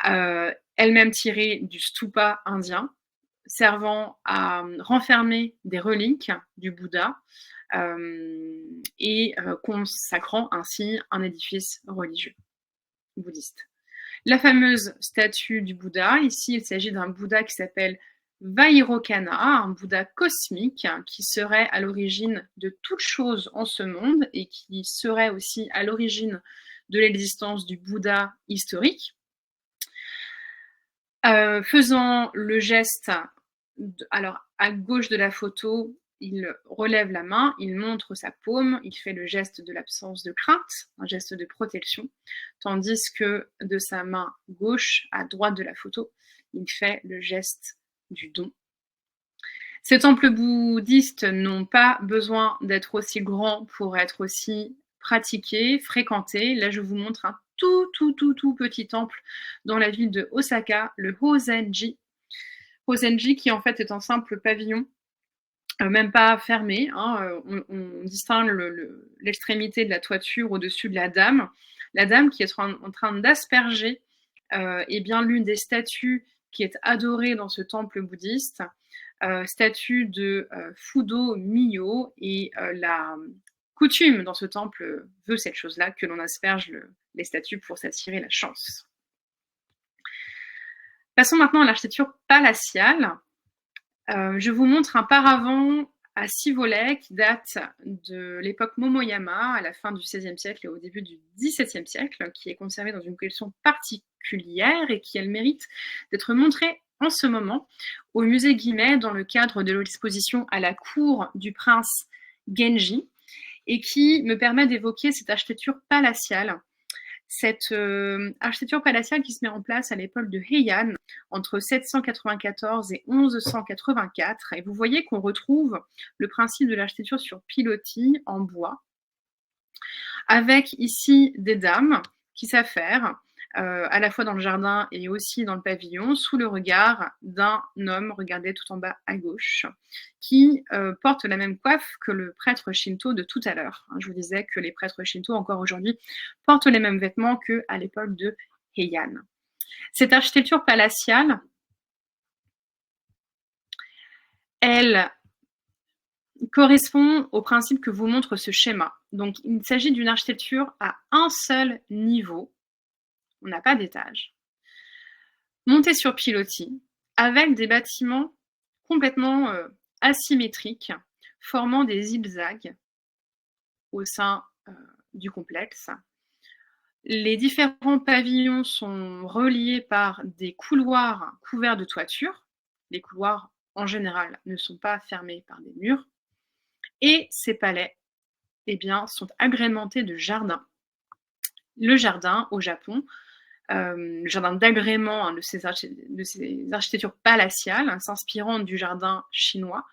elle-même tirée du stupa indien, servant à renfermer des reliques du Bouddha et consacrant ainsi un édifice religieux bouddhiste. La fameuse statue du Bouddha, ici il s'agit d'un Bouddha qui s'appelle Vairocana, un Bouddha cosmique qui serait à l'origine de toute chose en ce monde et qui serait aussi à l'origine de l'existence du Bouddha historique. Faisant le geste, alors à gauche de la photo, il relève la main, il montre sa paume, il fait le geste de l'absence de crainte, un geste de protection, tandis que de sa main gauche, à droite de la photo, il fait le geste du don. Ces temples bouddhistes n'ont pas besoin d'être aussi grands pour être aussi pratiqués, fréquentés. Là, je vous montre un tout petit temple dans la ville de Osaka, le Hozenji. Hozenji qui en fait est un simple pavillon, même pas fermé, hein, on distingue l'extrémité de la toiture au-dessus de la dame. La dame qui est en train d'asperger est bien l'une des statues qui est adorée dans ce temple bouddhiste, statue de Fudo Miyo, et la coutume dans ce temple veut cette chose-là, que l'on asperge les statues pour s'attirer la chance. Passons maintenant à l'architecture palatiale. Je vous montre un paravent à 6 volets qui date de l'époque Momoyama, à la fin du XVIe siècle et au début du XVIIe siècle, qui est conservé dans une collection particulière et qui a le mérite d'être montré en ce moment au musée Guimet dans le cadre de l'exposition à la cour du prince Genji, et qui me permet d'évoquer cette architecture palatiale. Cette architecture palatiale qui se met en place à l'époque de Heian, entre 794 et 1184. Et vous voyez qu'on retrouve le principe de l'architecture sur pilotis en bois, avec ici des dames qui s'affairent, à la fois dans le jardin et aussi dans le pavillon, sous le regard d'un homme, regardez tout en bas à gauche, qui porte la même coiffe que le prêtre Shinto de tout à l'heure. Je vous disais que les prêtres Shinto, encore aujourd'hui, portent les mêmes vêtements qu'à l'époque de Heian. Cette architecture palatiale, elle correspond au principe que vous montre ce schéma. Donc, il s'agit d'une architecture à un seul niveau. On n'a pas d'étage, monté sur pilotis, avec des bâtiments complètement asymétriques, formant des zigzags au sein du complexe. Les différents pavillons sont reliés par des couloirs couverts de toitures. Les couloirs, en général, ne sont pas fermés par des murs. Et ces palais, eh bien, sont agrémentés de jardins. Le jardin, au Japon, le jardin d'agrément de ces architectures palatiales, s'inspirant du jardin chinois,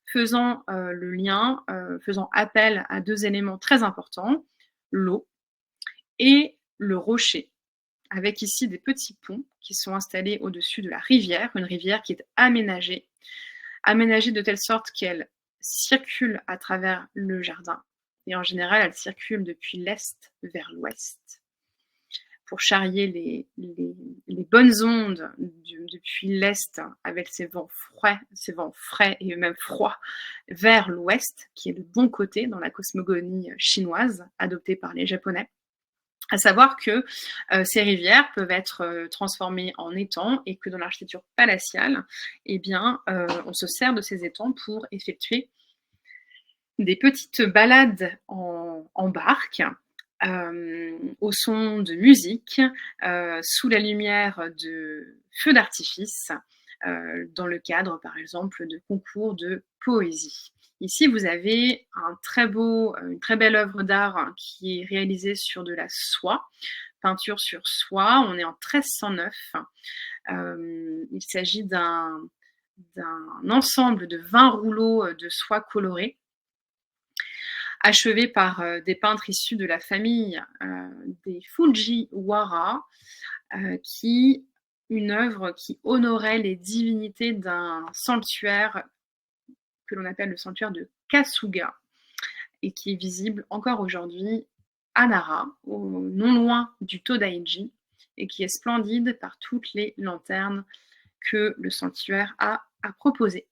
faisant le lien, faisant appel à 2 éléments très importants, l'eau et le rocher, avec ici des petits ponts qui sont installés au-dessus de la rivière, une rivière qui est aménagée de telle sorte qu'elle circule à travers le jardin. Et en général, elle circule depuis l'est vers l'ouest, pour charrier les bonnes ondes depuis l'est avec ses vents frais et même froids vers l'ouest, qui est le bon côté dans la cosmogonie chinoise adoptée par les Japonais. À savoir que ces rivières peuvent être transformées en étangs et que dans l'architecture palatiale, eh bien, on se sert de ces étangs pour effectuer des petites balades en barque, au son de musique, sous la lumière de feux d'artifice, dans le cadre, par exemple, de concours de poésie. Ici, vous avez une très belle œuvre d'art qui est réalisée sur de la soie, peinture sur soie. On est en 1309. Il s'agit d'un ensemble de 20 rouleaux de soie colorée, achevé par des peintres issus de la famille des Fujiwara, une œuvre qui honorait les divinités d'un sanctuaire que l'on appelle le sanctuaire de Kasuga, et qui est visible encore aujourd'hui à Nara, non loin du Todaiji, et qui est splendide par toutes les lanternes que le sanctuaire a à proposer.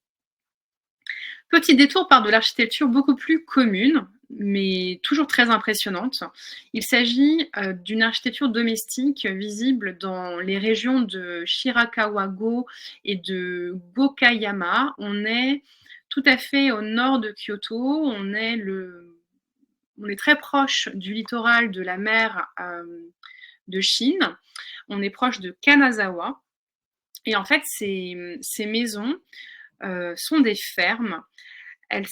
Petit détour par de l'architecture beaucoup plus commune, mais toujours très impressionnante. Il s'agit d'une architecture domestique visible dans les régions de Shirakawa-go et de Gokayama. On est tout à fait au nord de Kyoto, on est très proche du littoral de la mer de Chine, on est proche de Kanazawa. Et en fait, ces maisons sont des fermes. Elles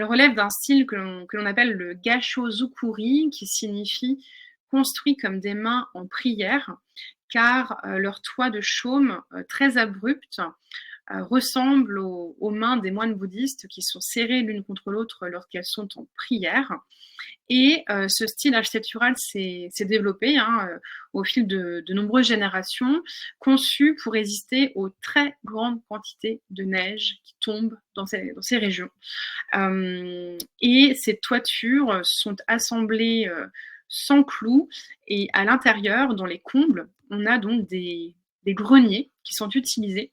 relèvent d'un style que l'on appelle le Gassho-zukuri, qui signifie construit comme des mains en prière, car leur toit de chaume très abrupt ressemble aux mains des moines bouddhistes qui sont serrées l'une contre l'autre lorsqu'elles sont en prière. Et ce style architectural s'est développé au fil de nombreuses générations, conçu pour résister aux très grandes quantités de neige qui tombent dans ces régions. Et ces toitures sont assemblées sans clous, et à l'intérieur, dans les combles, on a donc des greniers qui sont utilisés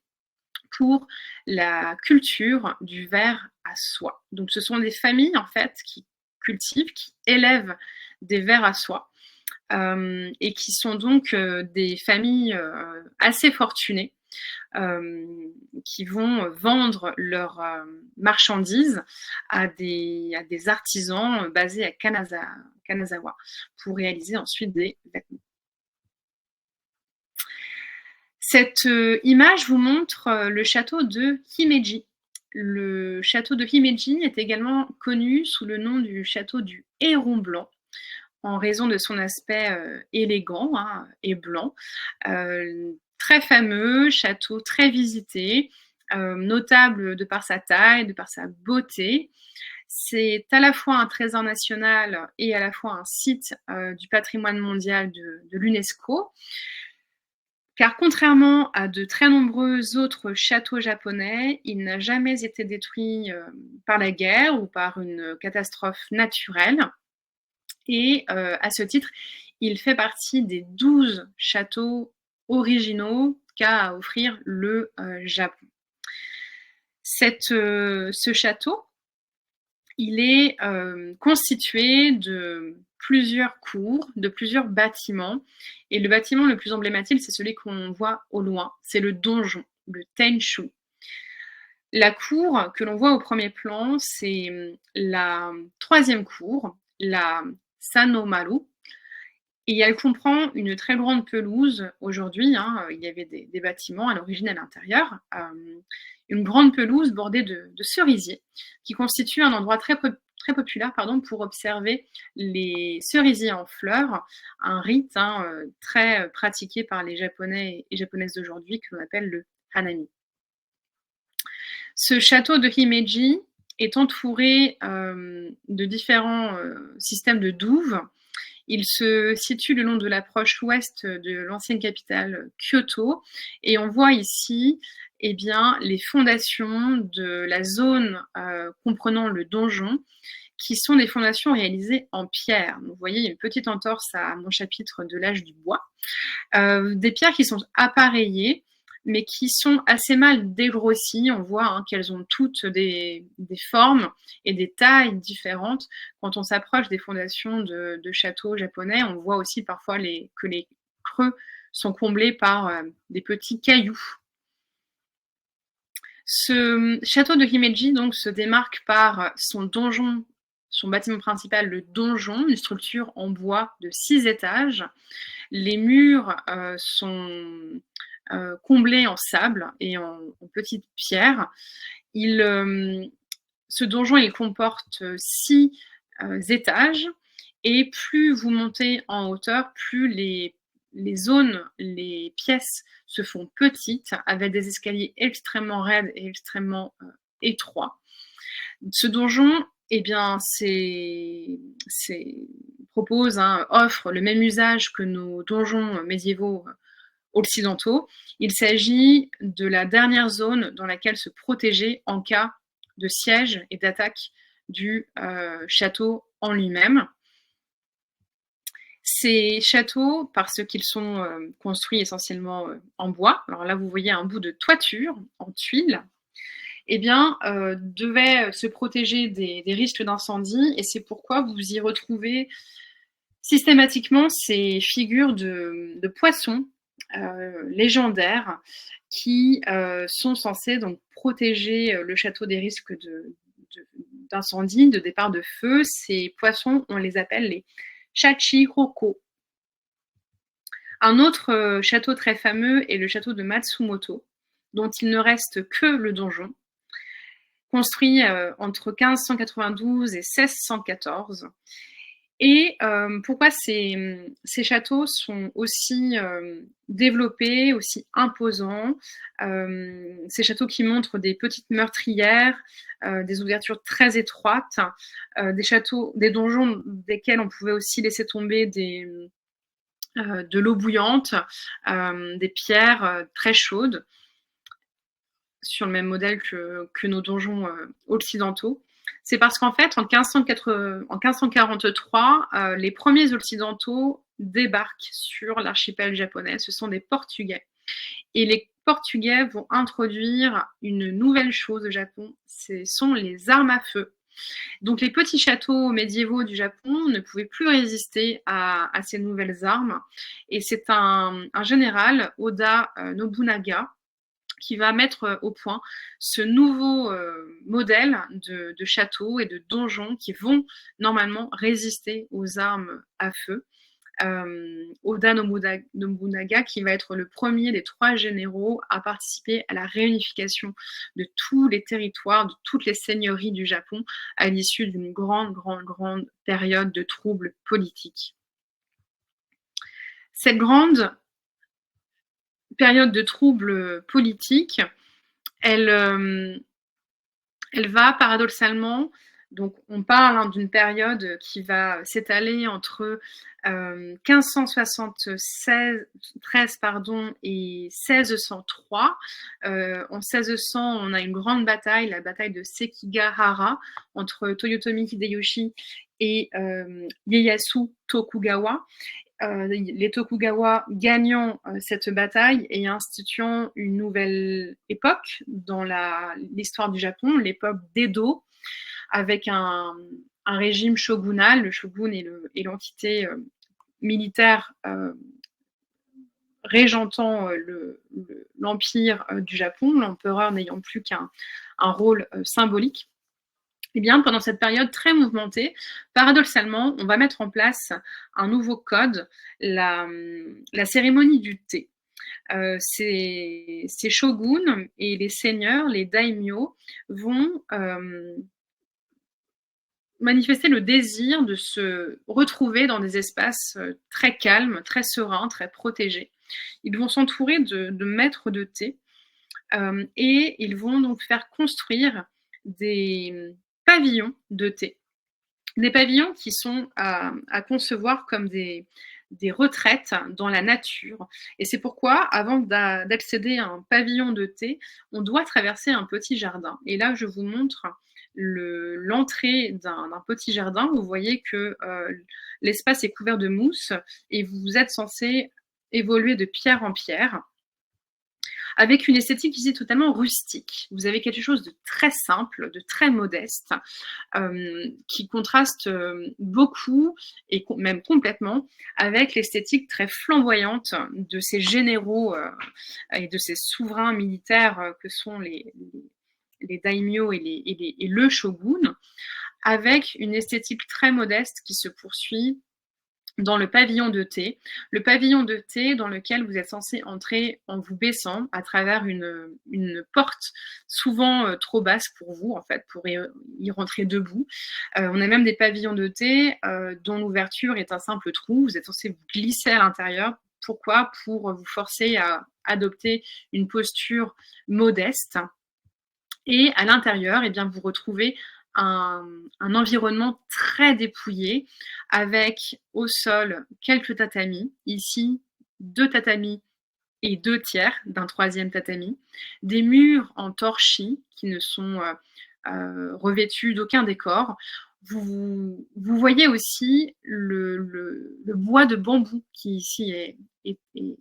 pour la culture du ver à soie. Donc ce sont des familles en fait qui cultivent, qui élèvent des vers à soie et qui sont donc des familles assez fortunées qui vont vendre leurs marchandises à des artisans basés à Kanazawa pour réaliser ensuite des vêtements. Cette image vous montre le château de Himeji. Le château de Himeji est également connu sous le nom du château du Héron Blanc, en raison de son aspect élégant et blanc. Très fameux, château très visité, notable de par sa taille, de par sa beauté. C'est à la fois un trésor national et à la fois un site du patrimoine mondial de l'UNESCO. Car contrairement à de très nombreux autres châteaux japonais, il n'a jamais été détruit par la guerre ou par une catastrophe naturelle. Et à ce titre, il fait partie des 12 châteaux originaux qu'a à offrir le Japon. Ce château, il est constitué de plusieurs cours, de plusieurs bâtiments. Et le bâtiment le plus emblématique, c'est celui qu'on voit au loin. C'est le donjon, le Tenchu. La cour que l'on voit au premier plan, c'est la troisième cour, la Sanomaru. Et elle comprend une très grande pelouse aujourd'hui. Il y avait des bâtiments à l'origine à l'intérieur. Une grande pelouse bordée de cerisiers qui constitue un endroit très populaire pour observer les cerisiers en fleurs, un rite très pratiqué par les Japonais et Japonaises d'aujourd'hui que l'on appelle le Hanami. Ce château de Himeji est entouré de différents systèmes de douves. Il se situe le long de l'approche ouest de l'ancienne capitale Kyoto, et on voit ici les fondations de la zone comprenant le donjon, qui sont des fondations réalisées en pierre. Vous voyez, il y a une petite entorse à mon chapitre de l'âge du bois. Des pierres qui sont appareillées, mais qui sont assez mal dégrossies. On voit qu'elles ont toutes des formes et des tailles différentes. Quand on s'approche des fondations de châteaux japonais, on voit aussi parfois que les creux sont comblés par des petits cailloux. Ce château de Himeji donc se démarque par son donjon, son bâtiment principal, le donjon, une structure en bois de 6 étages. Les murs sont comblés en sable et en petites pierres. Ce donjon, il comporte 6 étages, et plus vous montez en hauteur, plus les zones, les pièces se font petites, avec des escaliers extrêmement raides et extrêmement étroits. Ce donjon, offre le même usage que nos donjons médiévaux occidentaux. Il s'agit de la dernière zone dans laquelle se protéger en cas de siège et d'attaque du château en lui-même. Ces châteaux, parce qu'ils sont construits essentiellement en bois, alors là vous voyez un bout de toiture en tuiles, eh bien, devaient se protéger des risques d'incendie, et c'est pourquoi vous y retrouvez systématiquement ces figures de poissons légendaires qui sont censés donc protéger le château des risques d'incendie, de départ de feu. Ces poissons, on les appelle les Shachihoko. Un autre château très fameux est le château de Matsumoto, dont il ne reste que le donjon, construit entre 1592 et 1614. Et pourquoi ces châteaux sont aussi développés, aussi imposants, ces châteaux qui montrent des petites meurtrières, des ouvertures très étroites, des donjons desquels on pouvait aussi laisser tomber de l'eau bouillante, des pierres très chaudes, sur le même modèle que nos donjons occidentaux. C'est parce qu'en fait, en 1543, les premiers occidentaux débarquent sur l'archipel japonais. Ce sont des Portugais. Et les Portugais vont introduire une nouvelle chose au Japon, ce sont les armes à feu. Donc les petits châteaux médiévaux du Japon ne pouvaient plus résister à ces nouvelles armes. Et c'est un général, Oda Nobunaga, qui va mettre au point ce nouveau modèle de châteaux et de donjons qui vont normalement résister aux armes à feu. Oda Nobunaga, qui va être le premier des 3 généraux à participer à la réunification de tous les territoires, de toutes les seigneuries du Japon, à l'issue d'une grande période de troubles politiques. Cette grande période de troubles politiques, elle va paradoxalement, donc on parle d'une période qui va s'étaler entre 1573 et 1603. En 1600, on a une grande bataille, la bataille de Sekigahara, entre Toyotomi Hideyoshi et Ieyasu Tokugawa. Les Tokugawa gagnant cette bataille et instituant une nouvelle époque dans l'histoire du Japon, l'époque d'Edo, avec un régime shogunal. Le shogun est l'entité militaire régentant l'empire du Japon, l'empereur n'ayant plus qu'un rôle symbolique. Eh bien, pendant cette période très mouvementée, paradoxalement, on va mettre en place un nouveau code, la cérémonie du thé. Ces shoguns et les seigneurs, les daimyo, vont manifester le désir de se retrouver dans des espaces très calmes, très sereins, très protégés. Ils vont s'entourer de maîtres de thé et ils vont donc faire construire des pavillons de thé. Des pavillons qui sont à concevoir comme des retraites dans la nature. Et c'est pourquoi, avant d'accéder à un pavillon de thé, on doit traverser un petit jardin. Et là, je vous montre l'entrée d'un petit jardin. Vous voyez que l'espace est couvert de mousse et vous êtes censé évoluer de pierre en pierre, avec une esthétique ici totalement rustique. Vous avez quelque chose de très simple, de très modeste, qui contraste beaucoup, et même complètement, avec l'esthétique très flamboyante de ces généraux et de ces souverains militaires que sont les daimyo et le shogun, avec une esthétique très modeste qui se poursuit dans le pavillon de thé. Le pavillon de thé dans lequel vous êtes censé entrer en vous baissant à travers une porte souvent trop basse pour vous, en fait, pour y rentrer debout. On a même des pavillons de thé dont l'ouverture est un simple trou. Vous êtes censé vous glisser à l'intérieur. Pourquoi ? Pour vous forcer à adopter une posture modeste. Et à l'intérieur, eh bien, vous retrouvez un environnement très dépouillé, avec au sol quelques tatamis, ici 2 tatamis et 2 tiers d'un 3e tatami, des murs en torchis qui ne sont revêtus d'aucun décor. Vous voyez aussi le bois de bambou qui ici est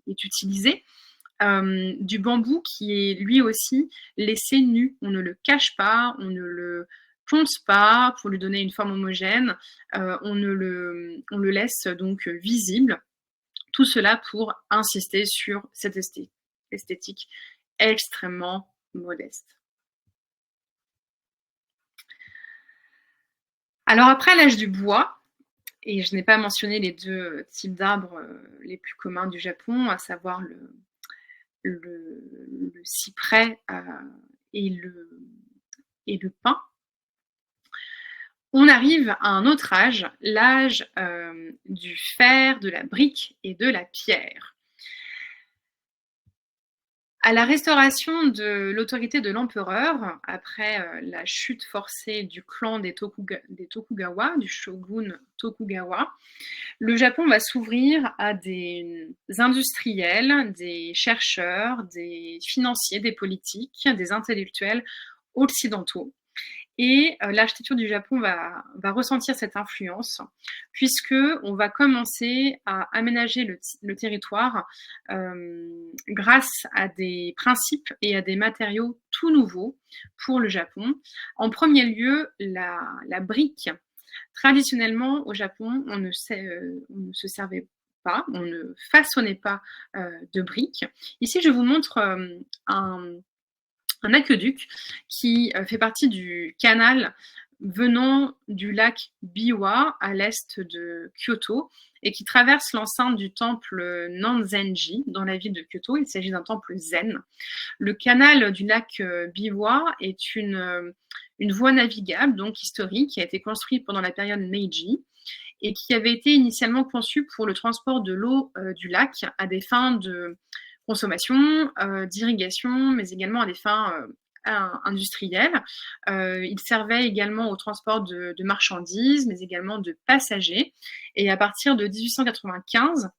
utilisé, du bambou qui est lui aussi laissé nu. On ne le cache pas, on ne le ponce pas pour lui donner une forme homogène, on le laisse donc visible. Tout cela pour insister sur cette esthétique extrêmement modeste. Alors après l'âge du bois, et je n'ai pas mentionné les deux types d'arbres les plus communs du Japon, à savoir le cyprès et le pin. On arrive à un autre âge, l'âge du fer, de la brique et de la pierre. À la restauration de l'autorité de l'empereur, après la chute forcée du clan des Tokugawa, du shogun Tokugawa, le Japon va s'ouvrir à des industriels, des chercheurs, des financiers, des politiques, des intellectuels occidentaux. Et l'architecture du Japon va ressentir cette influence, puisqu'on va commencer à aménager le territoire grâce à des principes et à des matériaux tout nouveaux pour le Japon. En premier lieu, la brique. Traditionnellement, au Japon, on ne se servait pas, on ne façonnait pas de briques. Ici, je vous montre un aqueduc qui fait partie du canal venant du lac Biwa à l'est de Kyoto et qui traverse l'enceinte du temple Nanzenji dans la ville de Kyoto. Il s'agit d'un temple zen. Le canal du lac Biwa est une voie navigable, donc historique, qui a été construite pendant la période Meiji et qui avait été initialement conçue pour le transport de l'eau du lac à des fins de consommation, d'irrigation, mais également à des fins industrielles. Il servait également au transport de marchandises, mais également de passagers. Et à partir de 1895,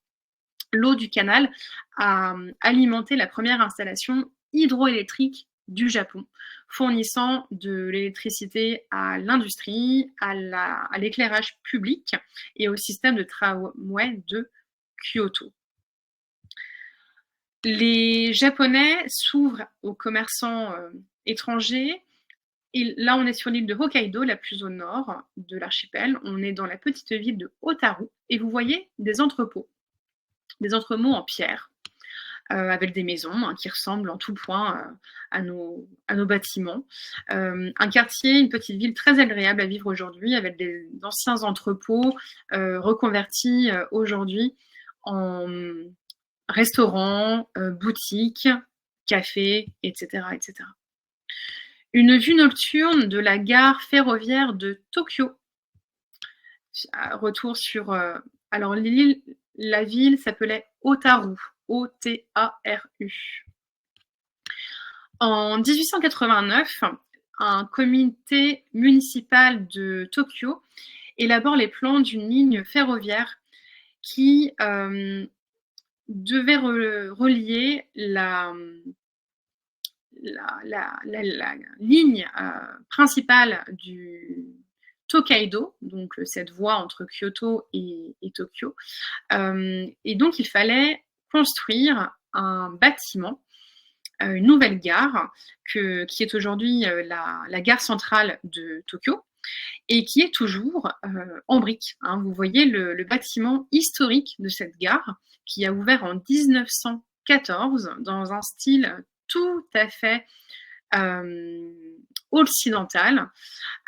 l'eau du canal a alimenté la première installation hydroélectrique du Japon, fournissant de l'électricité à l'industrie, à l'éclairage public et au système de tramway de Kyoto. Les Japonais s'ouvrent aux commerçants étrangers. Et là, on est sur l'île de Hokkaido, la plus au nord de l'archipel. On est dans la petite ville de Otaru. Et vous voyez des entrepôts en pierre, avec des maisons qui ressemblent en tout point à nos bâtiments. Un quartier, une petite ville très agréable à vivre aujourd'hui, avec d'anciens entrepôts reconvertis aujourd'hui en restaurants, boutiques, cafés, etc., etc. Une vue nocturne de la gare ferroviaire de Tokyo. Retour sur... alors, la ville s'appelait Otaru, O-T-A-R-U. En 1889, un comité municipal de Tokyo élabore les plans d'une ligne ferroviaire qui devait relier la ligne principale du Tokaido, donc cette voie entre Kyoto et Tokyo. Et donc, il fallait construire un bâtiment, une nouvelle gare, qui est aujourd'hui la gare centrale de Tokyo, et qui est toujours en briques. Vous voyez le bâtiment historique de cette gare, qui a ouvert en 1914 dans un style tout à fait occidental,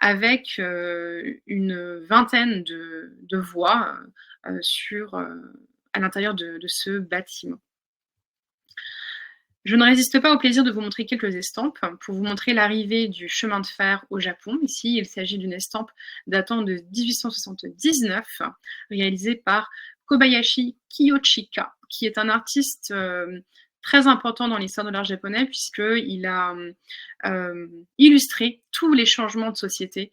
avec une vingtaine de voies à l'intérieur de ce bâtiment. Je ne résiste pas au plaisir de vous montrer quelques estampes pour vous montrer l'arrivée du chemin de fer au Japon. Ici, il s'agit d'une estampe datant de 1879, réalisée par Kobayashi Kiyoshika, qui est un artiste très important dans l'histoire de l'art japonais, puisqu'il a illustré tous les changements de société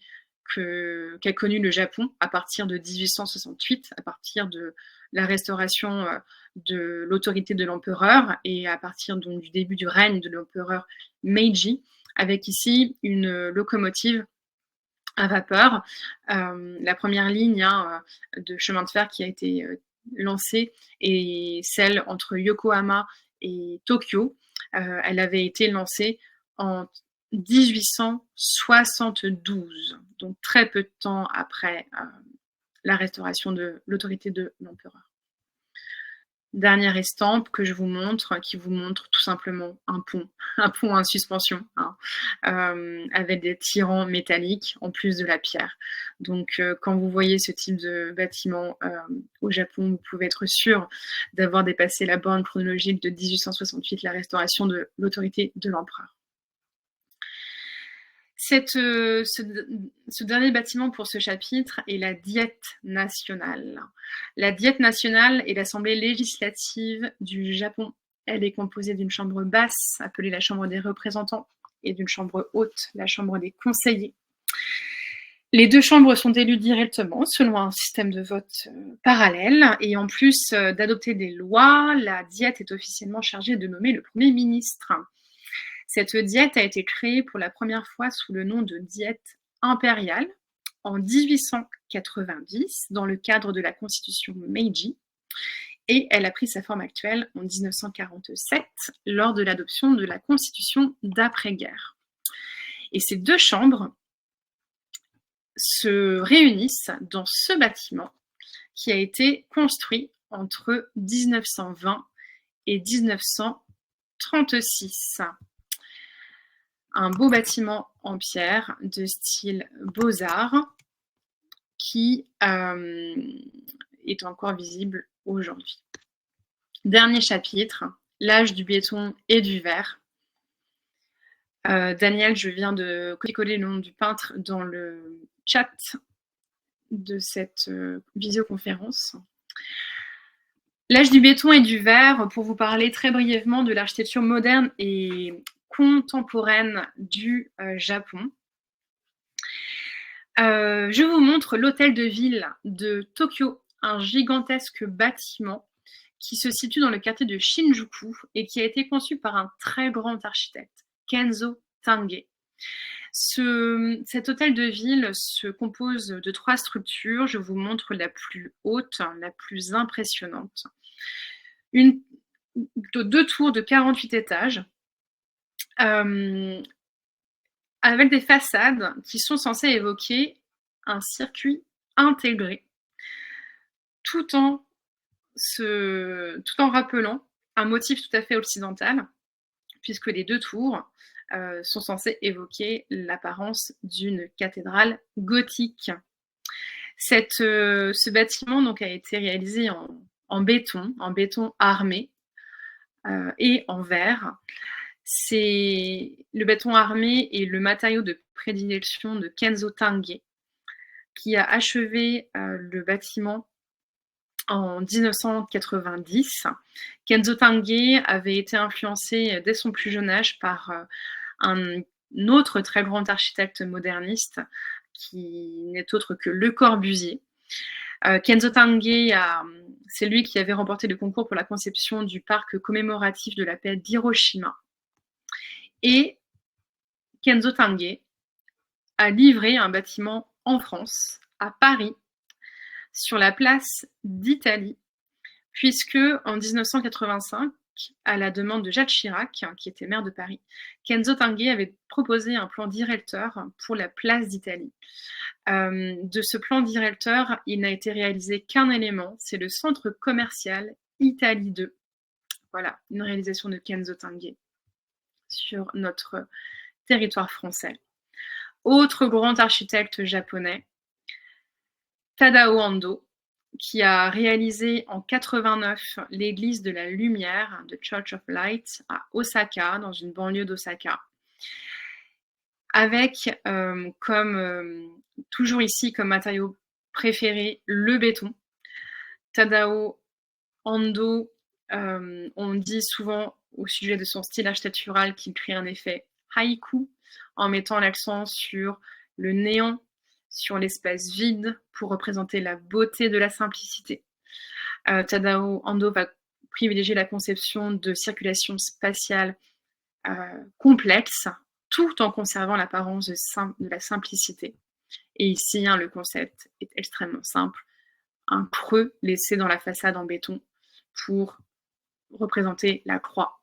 qu'a connu le Japon à partir de 1868, à partir de la restauration de l'autorité de l'empereur et à partir donc du début du règne de l'empereur Meiji, avec ici une locomotive à vapeur, la première ligne de chemin de fer qui a été lancée est celle entre Yokohama et Tokyo. Elle avait été lancée en 1872, donc très peu de temps après la restauration de l'autorité de l'empereur. Dernière estampe que je vous montre, qui vous montre tout simplement un pont en suspension, hein, avec des tirants métalliques en plus de la pierre. Donc quand vous voyez ce type de bâtiment au Japon, vous pouvez être sûr d'avoir dépassé la borne chronologique de 1868, la restauration de l'autorité de l'empereur. Ce dernier bâtiment pour ce chapitre est la Diète nationale. La Diète nationale est l'assemblée législative du Japon. Elle est composée d'une chambre basse, appelée la chambre des représentants, et d'une chambre haute, la chambre des conseillers. Les deux chambres sont élues directement selon un système de vote parallèle, et en plus d'adopter des lois, la Diète est officiellement chargée de nommer le Premier ministre. Cette diète a été créée pour la première fois sous le nom de diète impériale en 1890 dans le cadre de la constitution Meiji, et elle a pris sa forme actuelle en 1947 lors de l'adoption de la constitution d'après-guerre. Et ces deux chambres se réunissent dans ce bâtiment qui a été construit entre 1920 et 1936. Un beau bâtiment en pierre de style Beaux-Arts qui est encore visible aujourd'hui. Dernier chapitre, l'âge du béton et du verre. Daniel, je viens de coller le nom du peintre dans le chat de cette visioconférence. L'âge du béton et du verre, pour vous parler très brièvement de l'architecture moderne et contemporaine du Japon. Je vous montre l'hôtel de ville de Tokyo, un gigantesque bâtiment qui se situe dans le quartier de Shinjuku et qui a été conçu par un très grand architecte, Kenzo Tange. Cet hôtel de ville se compose de 3 structures. Je vous montre la plus haute, la plus impressionnante. 2 tours de 48 étages, avec des façades qui sont censées évoquer un circuit intégré, tout en rappelant un motif tout à fait occidental, puisque les 2 tours sont censées évoquer l'apparence d'une cathédrale gothique. Ce bâtiment donc, a été réalisé en béton armé et en verre. Le béton armé est le matériau de prédilection de Kenzo Tange, qui a achevé le bâtiment en 1990. Kenzo Tange avait été influencé dès son plus jeune âge par un autre très grand architecte moderniste qui n'est autre que Le Corbusier. Kenzo Tange, c'est lui qui avait remporté le concours pour la conception du parc commémoratif de la paix d'Hiroshima. Et Kenzo Tange a livré un bâtiment en France, à Paris, sur la place d'Italie, puisque en 1985, à la demande de Jacques Chirac, qui était maire de Paris, Kenzo Tange avait proposé un plan directeur pour la place d'Italie. De ce plan directeur, il n'a été réalisé qu'un élément, c'est le centre commercial Italie 2. Voilà, une réalisation de Kenzo Tange sur notre territoire français. Autre grand architecte japonais, Tadao Ando, qui a réalisé en 89 l'église de la lumière, de Church of Light, à Osaka, dans une banlieue d'Osaka, avec toujours ici comme matériau préféré le béton. Tadao Ando, on dit souvent au sujet de son style architectural qu'il crée un effet haïku en mettant l'accent sur le néant, sur l'espace vide pour représenter la beauté de la simplicité. Tadao Ando va privilégier la conception de circulation spatiale complexe tout en conservant l'apparence de la simplicité. Et ici, le concept est extrêmement simple. Un creux laissé dans la façade en béton pour représenter la croix.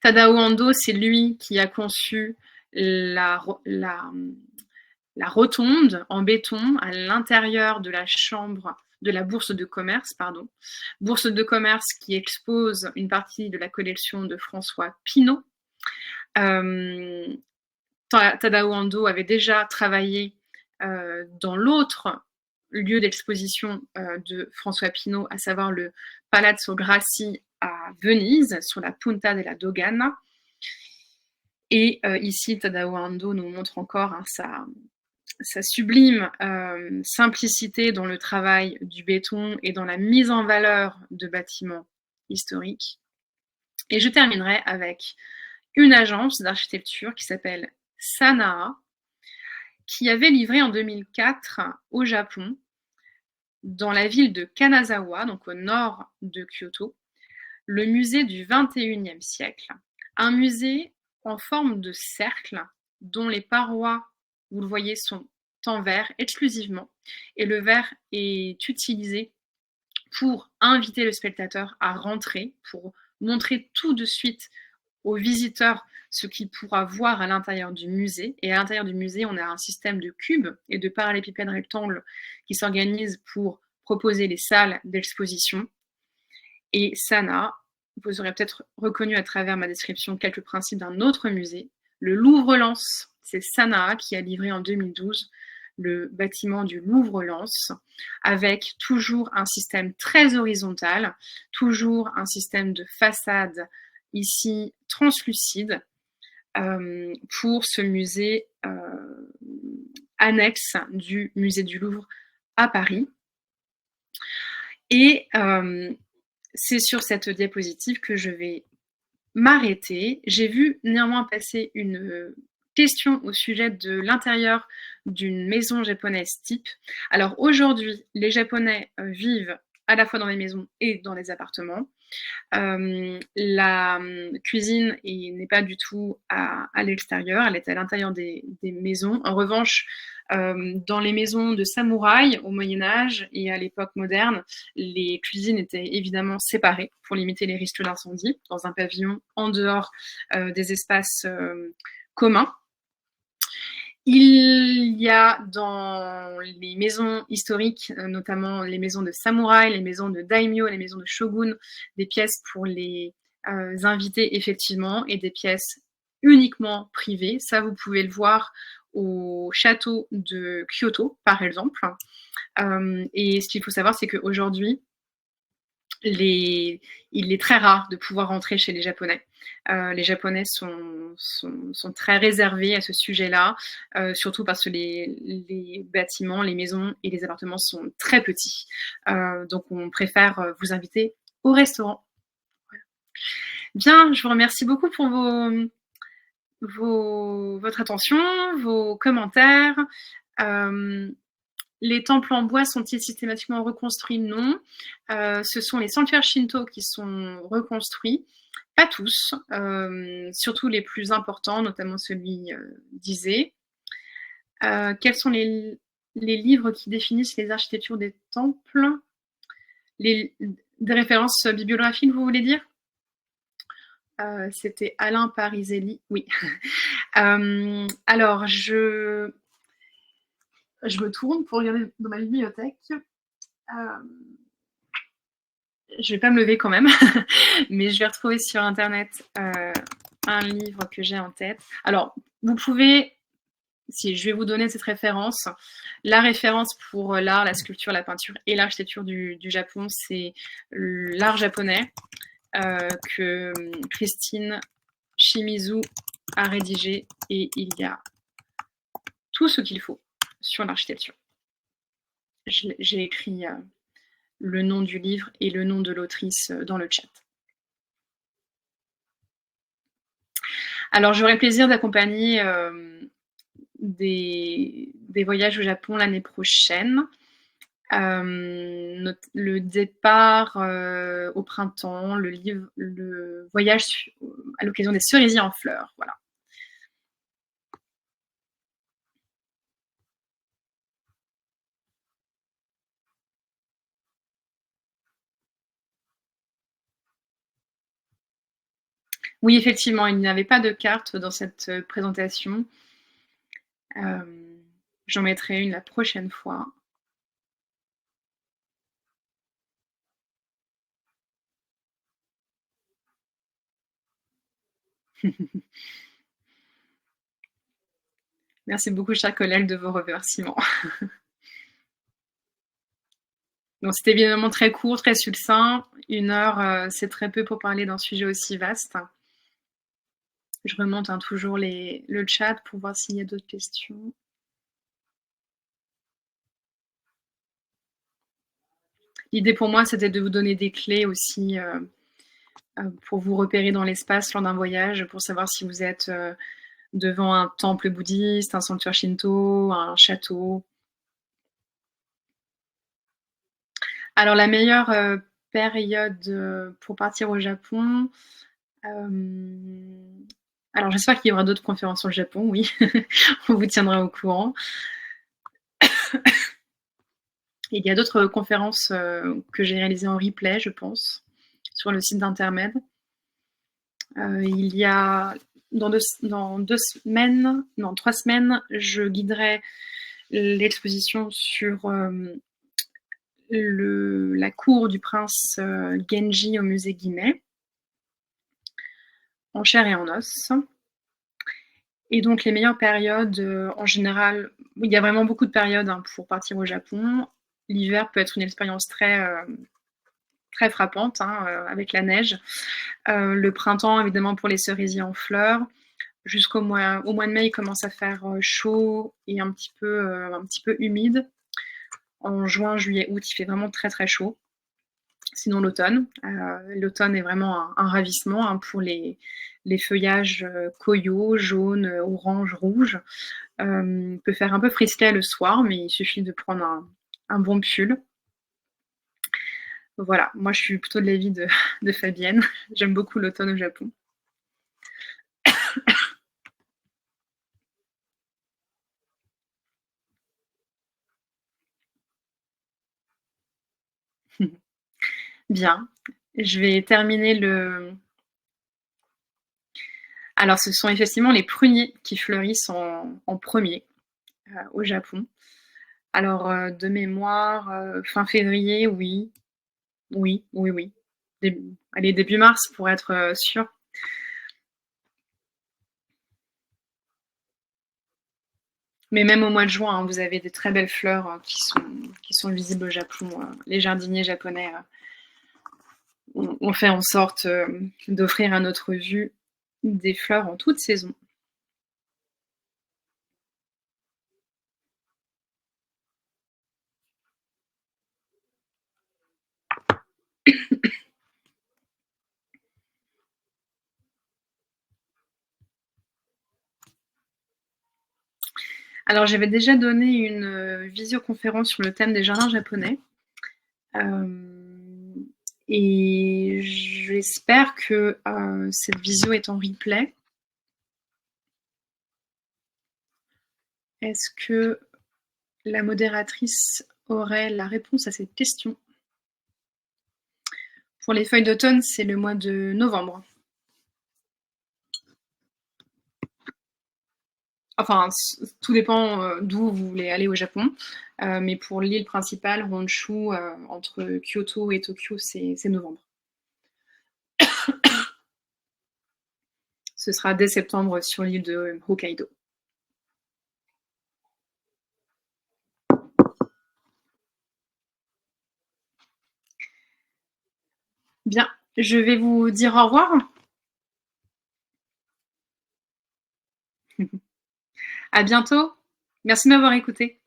Tadao Ando, c'est lui qui a conçu la rotonde en béton à l'intérieur de la chambre de la bourse de commerce, bourse de commerce qui expose une partie de la collection de François Pinault. Tadao Ando avait déjà travaillé dans l'autre lieu d'exposition de François Pinault, à savoir le Palazzo Grassi à Venise, sur la Punta della Dogana. Et ici, Tadao Ando nous montre encore sa sublime simplicité dans le travail du béton et dans la mise en valeur de bâtiments historiques. Et je terminerai avec une agence d'architecture qui s'appelle Sanaa, qui avait livré en 2004 au Japon, dans la ville de Kanazawa, donc au nord de Kyoto, le musée du XXIe siècle. Un musée en forme de cercle dont les parois, vous le voyez, sont en verre exclusivement, et le verre est utilisé pour inviter le spectateur à rentrer, pour montrer tout de suite aux visiteurs ce qu'il pourra voir à l'intérieur du musée. Et à l'intérieur du musée, on a un système de cubes et de parallélépipèdes rectangles qui s'organisent pour proposer les salles d'exposition. Et Sanaa, vous aurez peut-être reconnu à travers ma description quelques principes d'un autre musée, le Louvre-Lens. C'est Sanaa qui a livré en 2012 le bâtiment du Louvre-Lens, avec toujours un système très horizontal, toujours un système de façade ici translucide, pour ce musée annexe du musée du Louvre à Paris. Et c'est sur cette diapositive que je vais m'arrêter. J'ai vu néanmoins passer une question au sujet de l'intérieur d'une maison japonaise type. Alors aujourd'hui, les Japonais vivent à la fois dans les maisons et dans les appartements. La cuisine n'est pas du tout à l'extérieur, elle est à l'intérieur des maisons. En revanche, dans les maisons de samouraïs au Moyen-Âge et à l'époque moderne, les cuisines étaient évidemment séparées pour limiter les risques d'incendie, dans un pavillon en dehors des espaces communs. Il y a dans les maisons historiques, notamment les maisons de samouraï, les maisons de daimyo, les maisons de shogun, des pièces pour les invités effectivement et des pièces uniquement privées. Ça, vous pouvez le voir au château de Kyoto, par exemple. Et ce qu'il faut savoir, c'est qu'aujourd'hui, il est très rare de pouvoir rentrer chez les Japonais. Les Japonais sont très réservés à ce sujet-là, surtout parce que les bâtiments, les maisons et les appartements sont très petits. Donc on préfère vous inviter au restaurant. Voilà. Bien, je vous remercie beaucoup pour votre attention, vos commentaires. Les temples en bois sont-ils systématiquement reconstruits? Non. Ce sont les sanctuaires shinto qui sont reconstruits. Pas tous, surtout les plus importants, notamment celui d'Ise. Quels sont les livres qui définissent les architectures des temples? Des références bibliographiques, vous voulez dire? C'était Alain Parizelli, oui. Alors, je me tourne pour regarder dans ma bibliothèque. Je vais pas me lever quand même, mais je vais retrouver sur internet un livre que j'ai en tête. Alors, vous pouvez, si je vais vous donner cette référence, la référence pour l'art, la sculpture, la peinture et l'architecture du Japon, c'est l'art japonais que Christine Shimizu a rédigé, et il y a tout ce qu'il faut sur l'architecture. J'ai écrit le nom du livre et le nom de l'autrice dans le chat. Alors, j'aurai le plaisir d'accompagner des voyages au Japon l'année prochaine. Le départ au printemps, le voyage à l'occasion des cerisiers en fleurs. Voilà. Oui, effectivement, il n'y avait pas de carte dans cette, présentation. J'en mettrai une la prochaine fois. Merci beaucoup, chère collègue, de vos remerciements. Donc c'était évidemment très court, très succinct. 1 heure, c'est très peu pour parler d'un sujet aussi vaste. Je remonte, hein, toujours le chat pour voir s'il y a d'autres questions. L'idée pour moi, c'était de vous donner des clés aussi, pour vous repérer dans l'espace lors d'un voyage, pour savoir si vous êtes, devant un temple bouddhiste, un sanctuaire shinto, un château. Alors la meilleure, période, pour partir au Japon, hem, alors j'espère qu'il y aura d'autres conférences sur le Japon, oui. On vous tiendra au courant. Il y a d'autres conférences, que j'ai réalisées en replay, je pense, sur le site d'Intermed. Il y a dans 2 semaines, non 3 semaines, je guiderai l'exposition sur, la cour du prince, Genji au musée Guimet, en chair et en os. Et donc les meilleures périodes, en général, il y a vraiment beaucoup de périodes, hein, pour partir au Japon. L'hiver peut être une expérience très frappante, hein, avec la neige. Le printemps, évidemment, pour les cerisiers en fleurs. Au mois de mai, il commence à faire chaud et un petit peu humide. En juin, juillet, août, il fait vraiment très très chaud. Sinon l'automne. L'automne est vraiment un ravissement, hein, pour les feuillages koyo, jaune, orange, rouge. Peut faire un peu frisquet le soir, mais il suffit de prendre un bon pull. Voilà, moi je suis plutôt de l'avis de Fabienne. J'aime beaucoup l'automne au Japon. Bien, je vais terminer le. Alors, ce sont effectivement les pruniers qui fleurissent en premier au Japon. Alors, de mémoire, fin février, oui. Oui, oui, oui. Allez, début mars pour être sûr. Mais même au mois de juin, hein, vous avez des très belles fleurs qui sont visibles au Japon. Les jardiniers japonais ont fait en sorte d'offrir à notre vue des fleurs en toute saison. Alors, j'avais déjà donné une visioconférence sur le thème des jardins japonais. Et j'espère que cette visio est en replay. Est-ce que la modératrice aurait la réponse à cette question? Pour les feuilles d'automne, c'est le mois de novembre. Enfin, tout dépend d'où vous voulez aller au Japon. Mais pour l'île principale, Honshu, entre Kyoto et Tokyo, c'est novembre. Ce sera dès septembre sur l'île de Hokkaido. Bien, je vais vous dire au revoir. À bientôt. Merci de m'avoir écouté.